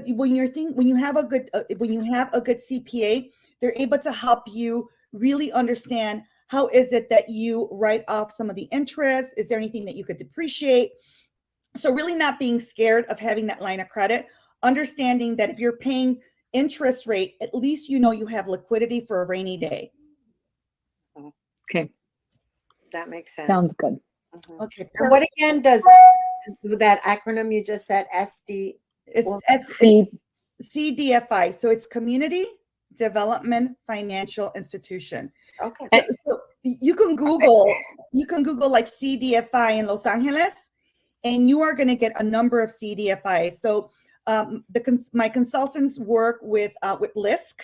when you have a good CPA, they're able to help you really understand how is it that you write off some of the interest. Is there anything that you could depreciate? So really not being scared of having that line of credit, understanding that if you're paying interest rate, at least you know you have liquidity for a rainy day. Okay. That makes sense. Sounds good. Okay. And what again does that acronym you just said, SD? It's CDFI. So it's Community Development Financial Institution. Okay. So you can Google like CDFI in Los Angeles, and you are going to get a number of CDFIs. So my consultants work with LISC.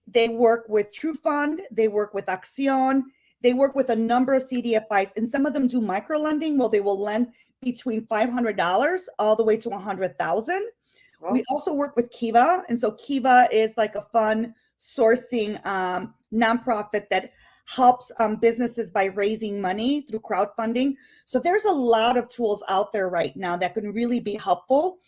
They work with True Fund. They work with Accion. They work with a number of CDFIs, and some of them do micro lending. Well, they will lend between $500 all the way to $100,000. We also work with Kiva, and so Kiva is like a fund sourcing nonprofit that helps businesses by raising money through crowdfunding. So there's a lot of tools out there right now that can really be helpful,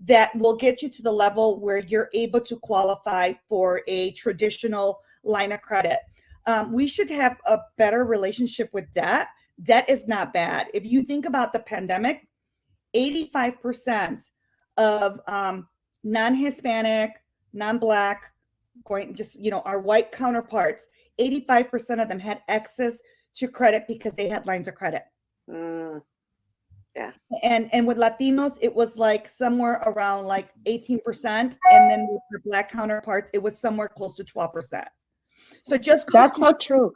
that will get you to the level where you're able to qualify for a traditional line of credit. We should have a better relationship with debt. Debt is not bad. If you think about the pandemic, 85% of non-Hispanic, non-Black, our white counterparts, 85% of them had access to credit because they had lines of credit. Yeah. And with Latinos, it was like somewhere around like 18%. And then with the Black counterparts, it was somewhere close to 12%. So that's so true.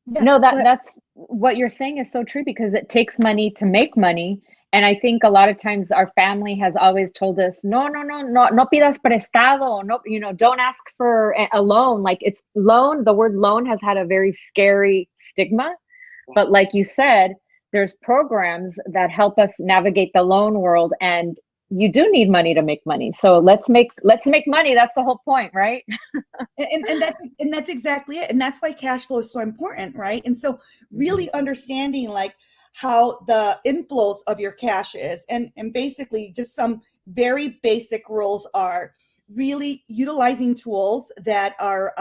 Yeah, no, that's what you're saying is so true, because it takes money to make money. And I think a lot of times our family has always told us, no pidas prestado, no, don't ask for a loan. Like, it's loan, the word loan has had a very scary stigma. But like you said, there's programs that help us navigate the loan world, and you do need money to make money. So let's make money. That's the whole point, right? and that's exactly it. And that's why cash flow is so important, right? And so really understanding like how the inflows of your cash is, and basically just some very basic rules are really utilizing tools that are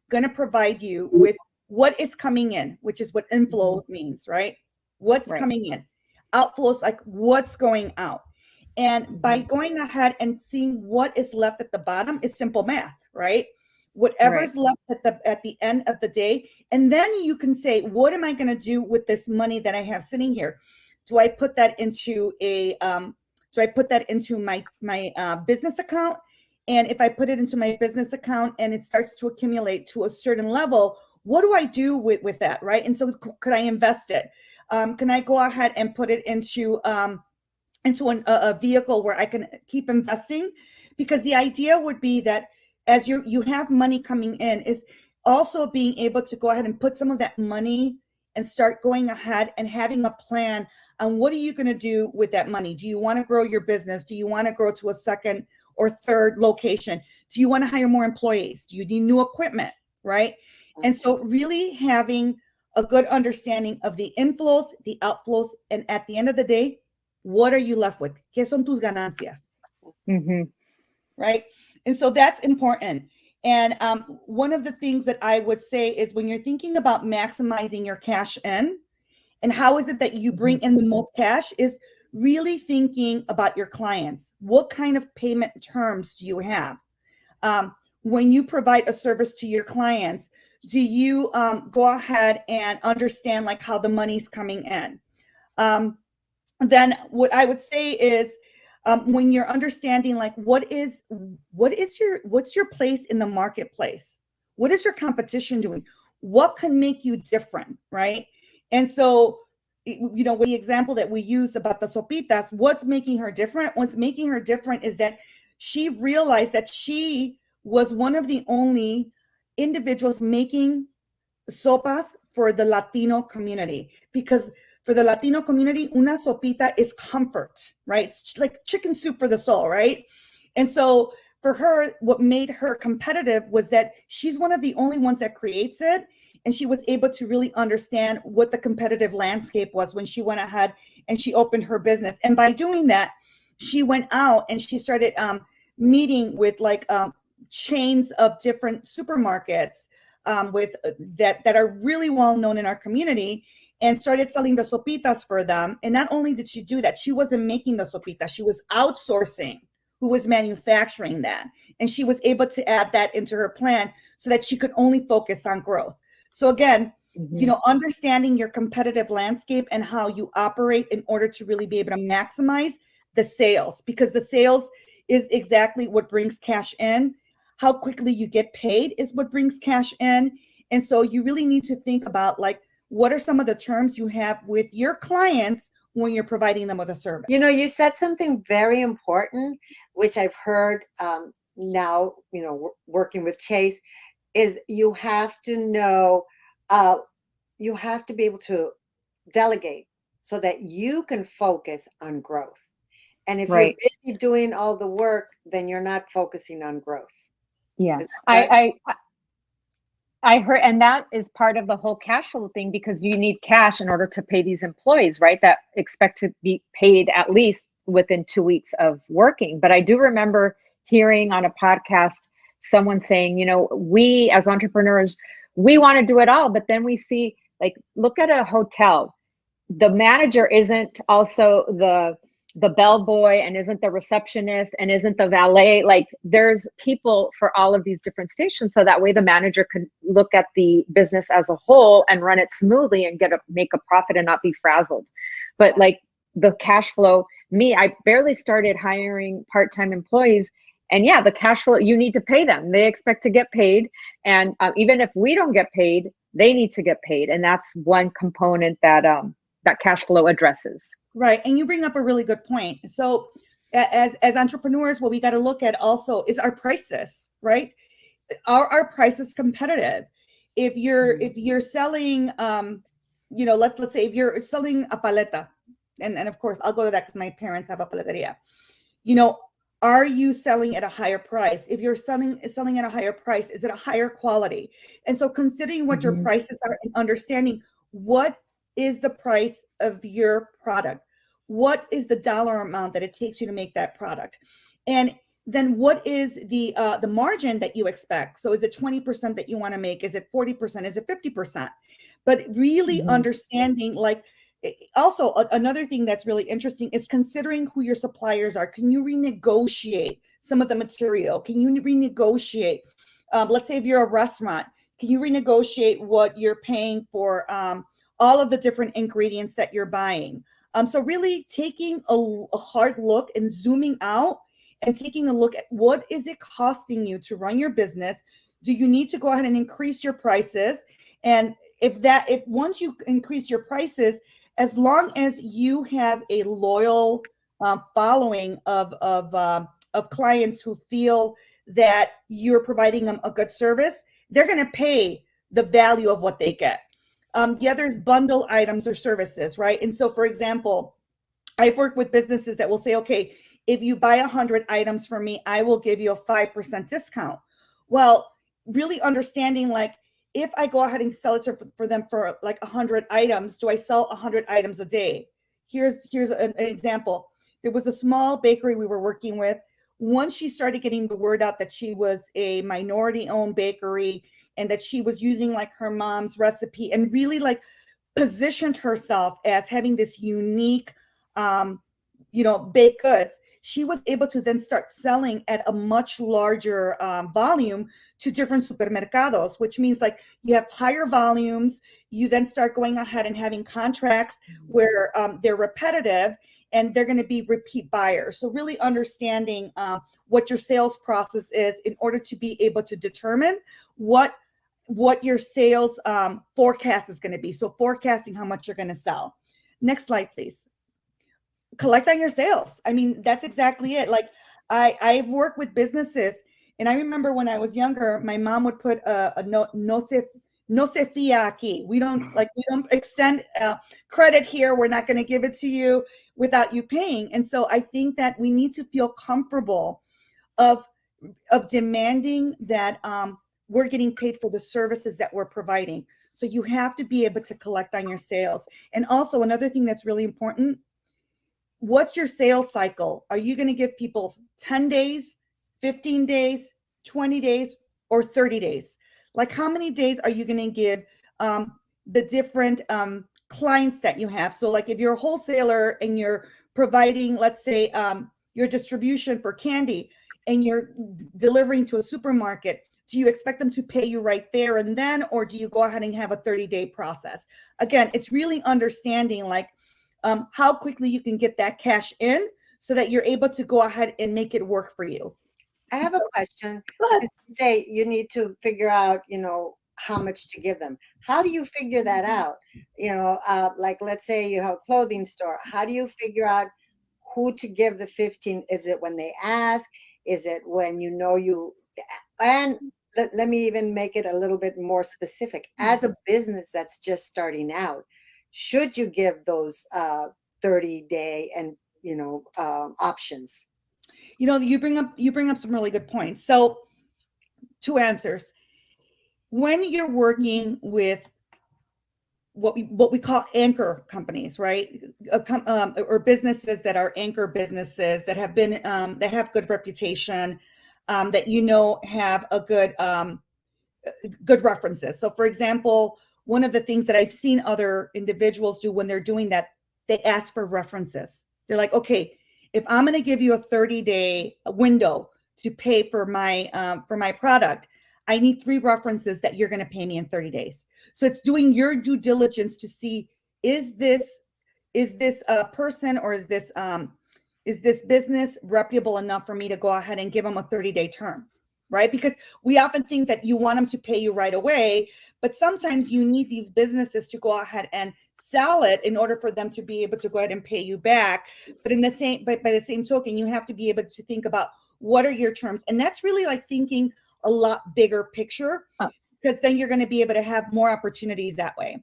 going to provide you with what is coming in, which is what inflow means, right? What's coming in. Outflows, like what's going out. And by going ahead and seeing what is left at the bottom is simple math, right? Whatever's left at the end of the day. And then you can say, what am I going to do with this money that I have sitting here? Do I put that into my business account? And if I put it into my business account and it starts to accumulate to a certain level, what do I do with that, right? And so could I invest it? Can I go ahead and put it into a vehicle where I can keep investing? Because the idea would be that as you have money coming in, is also being able to go ahead and put some of that money and start going ahead and having a plan on what are you going to do with that money. Do you want to grow your business? Do you want to grow to a second or third location? Do you want to hire more employees? Do you need new equipment, right? And so really having a good understanding of the inflows, the outflows, and at the end of the day, what are you left with? ¿Qué son tus ganancias? Right? And so that's important. And one of the things that I would say is when you're thinking about maximizing your cash in, and how is it that you bring in the most cash, is really thinking about your clients. What kind of payment terms do you have? When you provide a service to your clients, do you go ahead and understand like how the money's coming in? Then what I would say is when you're understanding like what's your place in the marketplace, what is your competition doing, what can make you different, right? And so, you know, with the example that we use about the sopitas, what's making her different? What's making her different is that she realized that she was one of the only individuals making sopas for the Latino community, because for the Latino community, una sopita is comfort, right? It's like chicken soup for the soul, right? And so for her, what made her competitive was that she's one of the only ones that creates it. And she was able to really understand what the competitive landscape was when she went ahead and she opened her business. And by doing that, she went out and she started meeting with like chains of different supermarkets with that are really well known in our community, and started selling the sopitas for them. And not only did she do that, she wasn't making the sopitas, she was outsourcing who was manufacturing that. And she was able to add that into her plan so that she could only focus on growth. So again, you know, understanding your competitive landscape and how you operate in order to really be able to maximize the sales, because the sales is exactly what brings cash in. How quickly you get paid is what brings cash in. And so you really need to think about like, what are some of the terms you have with your clients when you're providing them with a service? You know, you said something very important, which I've heard now, you know, working with Chase, is you have to know, you have to be able to delegate so that you can focus on growth. And if you're busy doing all the work, then you're not focusing on growth. Yeah, I heard, and that is part of the whole cash flow thing, because you need cash in order to pay these employees, right? That expect to be paid at least within 2 weeks of working. But I do remember hearing on a podcast someone saying, you know, we as entrepreneurs, we want to do it all, but then we see, like, look at a hotel. The manager isn't also the bellboy, and isn't the receptionist, and isn't the valet. Like, there's people for all of these different stations, so that way the manager can look at the business as a whole and run it smoothly and make a profit and not be frazzled. But like the cash flow, I barely started hiring part-time employees, and yeah, the cash flow, you need to pay them. They expect to get paid, and even if we don't get paid, they need to get paid, and that's one component that that cash flow addresses. Right. And you bring up a really good point. So as entrepreneurs, what we got to look at also is our prices, right? Are our prices competitive? If you're selling, you know, let's say if you're selling a paleta, and of course I'll go to that because my parents have a paleteria, you know, are you selling at a higher price? If you're selling at a higher price, is it a higher quality? And so considering what your prices are and understanding what is the price of your product, what is the dollar amount that it takes you to make that product, and then what is the margin that you expect? So is it 20% that you want to make? Is it 40%? Is it 50%? But really understanding, like, also another thing that's really interesting is considering who your suppliers are. Can you renegotiate some of the material? Can you renegotiate? Let's say if you're a restaurant, can you renegotiate what you're paying for all of the different ingredients that you're buying? So really taking a hard look and zooming out and taking a look at what is it costing you to run your business? Do you need to go ahead and increase your prices? And if once you increase your prices, as long as you have a loyal following of clients who feel that you're providing them a good service, they're going to pay the value of what they get. The other is bundle items or services, right? And so, for example, I've worked with businesses that will say, okay, if you buy 100 items from me, I will give you a 5% discount. Well, really understanding, like, if I go ahead and sell it for them for like 100 items, do I sell 100 items a day? Here's an example. There was a small bakery we were working with. Once she started getting the word out that she was a minority-owned bakery and that she was using like her mom's recipe and really like positioned herself as having this unique, you know, baked goods, she was able to then start selling at a much larger volume to different supermercados, which means like you have higher volumes. You then start going ahead and having contracts where they're repetitive, and they're going to be repeat buyers. So really understanding what your sales process is in order to be able to determine what your sales forecast is going to be. So forecasting how much you're going to sell. Next slide, please. Collect on your sales. I mean, that's exactly it. Like I've worked with businesses, and I remember when I was younger, my mom would put a no se fía aquí. We don't extend credit here. We're not going to give it to you without you paying. And so I think that we need to feel comfortable of demanding that we're getting paid for the services that we're providing. So you have to be able to collect on your sales. And also another thing that's really important, what's your sales cycle? Are you going to give people 10 days, 15 days, 20 days, or 30 days? Like how many days are you going to give the different clients that you have? So like if you're a wholesaler and you're providing, let's say, your distribution for candy and you're delivering to a supermarket, do you expect them to pay you right there and then, or do you go ahead and have a 30-day process? Again, it's really understanding like how quickly you can get that cash in so that you're able to go ahead and make it work for you. I have a question. You say you need to figure out, how much to give them. How do you figure that out? Like let's say you have a clothing store. How do you figure out who to give the 15? Is it when they ask? Is it when you? And let me even make it a little bit more specific. As a business that's just starting out, should you give those 30-day and options? You bring up some really good points. So 2 answers. When you're working with what we call anchor companies, right? Or businesses that are anchor businesses that have been that have good reputation, that have a good references. So for example, one of the things that I've seen other individuals do when they're doing that, they ask for references. They're like, okay, if I'm going to give you a 30-day window to pay for my product, I need 3 references that you're going to pay me in 30 days. So it's doing your due diligence to see, is this a person or is this business reputable enough for me to go ahead and give them a 30-day term, right? Because we often think that you want them to pay you right away, but sometimes you need these businesses to go ahead and sell it in order for them to be able to go ahead and pay you back. But by the same token, you have to be able to think about what are your terms. And that's really like thinking a lot bigger picture, because then you're going to be able to have more opportunities that way.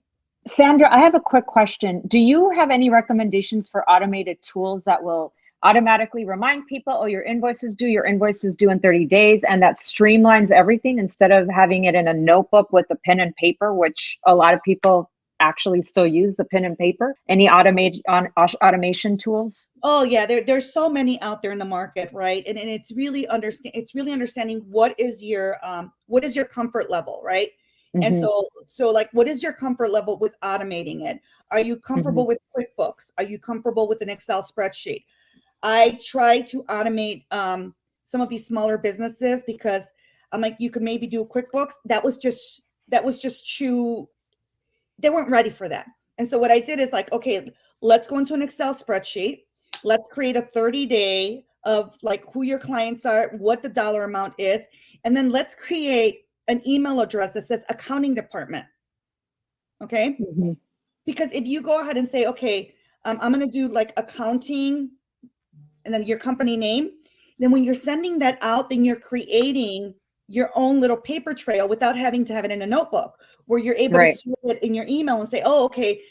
Sandra, I have a quick question. Do you have any recommendations for automated tools that will automatically remind people, oh, your invoice is due in 30 days, and that streamlines everything instead of having it in a notebook with a pen and paper, which a lot of people actually still use the pen and paper? Any automation tools? Oh yeah, there's so many out there in the market, right? And it's really understanding what is your comfort level, right? Mm-hmm. And so like, what is your comfort level with automating it? Are you comfortable with QuickBooks? Are you comfortable with an Excel spreadsheet? I try to automate some of these smaller businesses because I'm like, you could maybe do QuickBooks. That was just too. They weren't ready for that. And so what I did is like, okay, let's go into an Excel spreadsheet. Let's create a 30-day of like who your clients are, what the dollar amount is. And then let's create an email address that says accounting department. Okay. Mm-hmm. Because if you go ahead and say, okay, I'm going to do like accounting and then your company name, then when you're sending that out, then you're creating your own little paper trail without having to have it in a notebook, where you're able to see it in your email and say, oh, okay,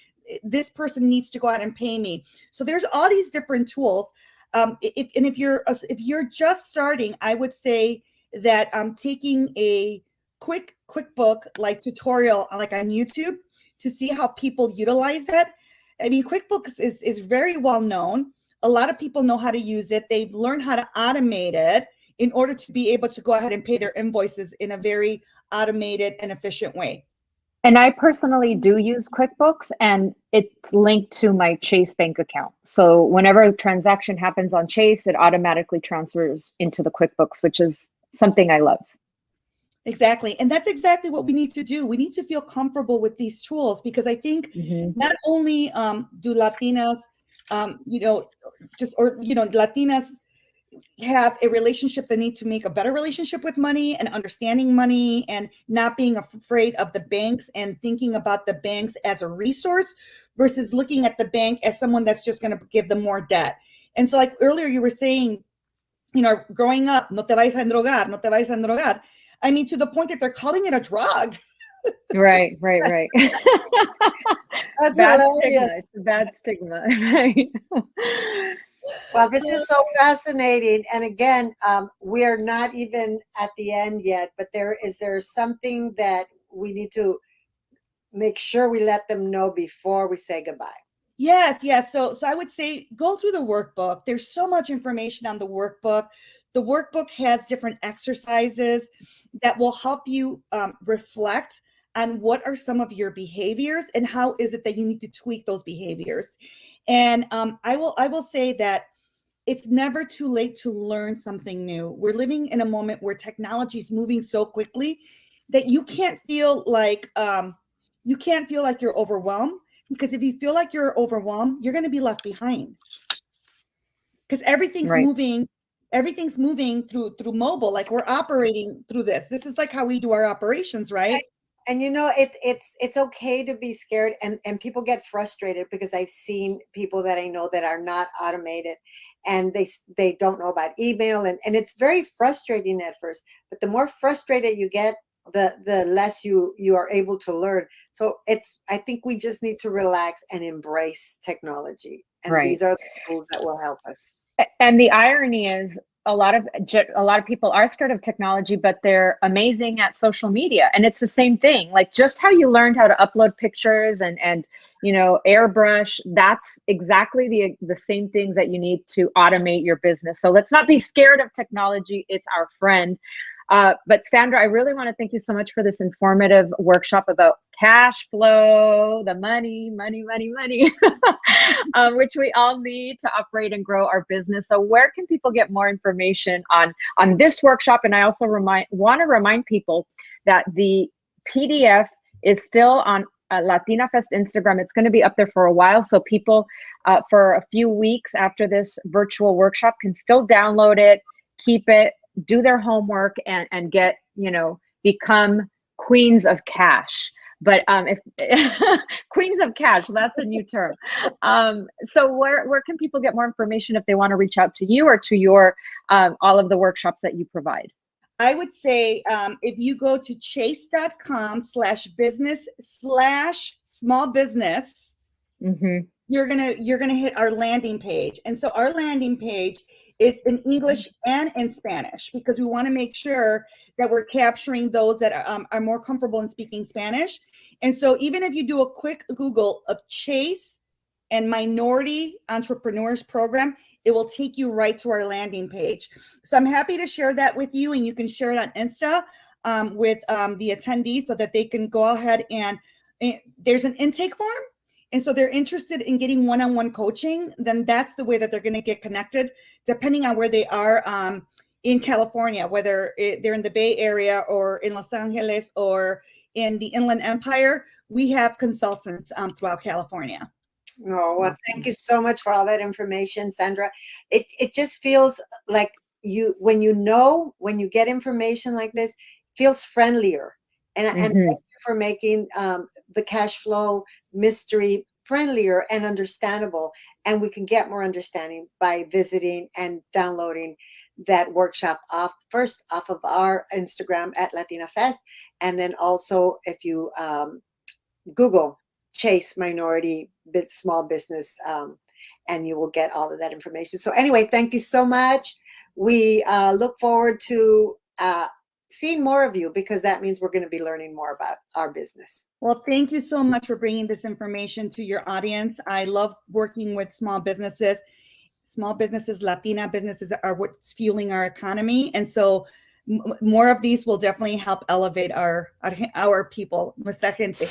this person needs to go out and pay me. So there's all these different tools. If you're just starting, I would say that taking a quick QuickBook like tutorial like on YouTube to see how people utilize it. I mean, QuickBooks is very well known. A lot of people know how to use it. They've learned how to automate it in order to be able to go ahead and pay their invoices in a very automated and efficient way. And I personally do use QuickBooks, and it's linked to my Chase bank account. So whenever a transaction happens on Chase, it automatically transfers into the QuickBooks, which is something I love. Exactly. And that's exactly what we need to do. We need to feel comfortable with these tools, because I think not only do Latinas Latinas have a relationship that need to make a better relationship with money and understanding money and not being afraid of the banks and thinking about the banks as a resource versus looking at the bank as someone that's just going to give them more debt. And so like earlier you were saying, growing up, no te vayas a endrogar, no te vayas a endrogar. I mean, to the point that they're calling it a drug. Right. That's Bad hilarious. stigma. It's a bad stigma, right? Well, this is so fascinating. And again, we are not even at the end yet, but is there something that we need to make sure we let them know before we say goodbye? Yes. So I would say go through the workbook. There's so much information on the workbook. The workbook has different exercises that will help you reflect on what are some of your behaviors and how is it that you need to tweak those behaviors. And I will say that it's never too late to learn something new. We're living in a moment where technology is moving so quickly that you can't feel like you're overwhelmed. Because if you feel like you're overwhelmed, you're going to be left behind. Because everything's moving through mobile. Like we're operating through this. This is like how we do our operations, right? And it's okay to be scared, and people get frustrated because I've seen people that I know that are not automated, and they don't know about email, and it's very frustrating at first. But the more frustrated you get, the less you are able to learn. So I think we just need to relax and embrace technology, and these are the tools that will help us. And the irony is, a lot of people are scared of technology, but they're amazing at social media. And it's the same thing. Like just how you learned how to upload pictures and airbrush, that's exactly the same things that you need to automate your business. So let's not be scared of technology. It's our friend. But Sandra, I really want to thank you so much for this informative workshop about cash flow, the money, which we all need to operate and grow our business. So where can people get more information on this workshop? And I also want to remind people that the PDF is still on LATINAFest Instagram. It's going to be up there for a while. So people for a few weeks after this virtual workshop can still download it, keep it, do their homework and get, become queens of cash. But if queens of cash, that's a new term. So where can people get more information if they want to reach out to you or to your all of the workshops that you provide? I would say if you go to chase.com/business/small business, you're gonna hit our landing page. And so our landing page is in English and in Spanish, because we want to make sure that we're capturing those that are more comfortable in speaking Spanish. And so even if you do a quick Google of Chase and Minority Entrepreneurs Program, it will take you right to our landing page. So I'm happy to share that with you, and you can share it on Insta with the attendees so that they can go ahead and there's an intake form. And so they're interested in getting one-on-one coaching, then that's the way that they're going to get connected, depending on where they are in California, whether they're in the Bay Area or in Los Angeles or in the Inland Empire. We have consultants throughout California. Oh, well, thank you so much for all that information, Sandra. It just feels like when you get information like this, it feels friendlier. And thank you for making the cash flow mystery friendlier and understandable. And we can get more understanding by visiting and downloading that workshop off of our Instagram at LatinaFest. And then also if you Google Chase Minority Small Business, and you will get all of that information. So anyway, thank you so much. We look forward to seeing more of you, because that means we're going to be learning more about our business. Well, thank you so much for bringing this information to your audience. I love working with small businesses. Small businesses, Latina businesses are what's fueling our economy. And so more of these will definitely help elevate our people, nuestra gente.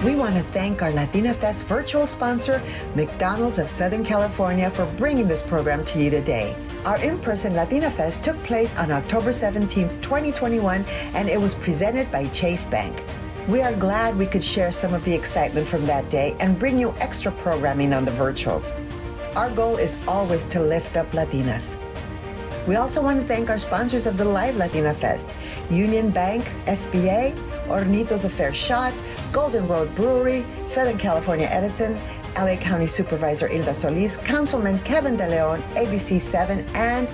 We want to thank our LatinaFest virtual sponsor, McDonald's of Southern California, for bringing this program to you today. Our in-person LatinaFest took place on October 17th, 2021, and it was presented by Chase Bank. We are glad we could share some of the excitement from that day and bring you extra programming on the virtual. Our goal is always to lift up Latinas. We also want to thank our sponsors of the live Latina Fest, Union Bank, SBA, Hornitos a Fair Shot, Golden Road Brewery, Southern California Edison, LA County Supervisor Hilda Solis, Councilman Kevin De Leon, ABC7, and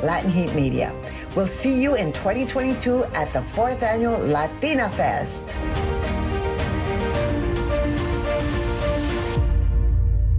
Latin Heat Media. We'll see you in 2022 at the 4th Annual Latina Fest.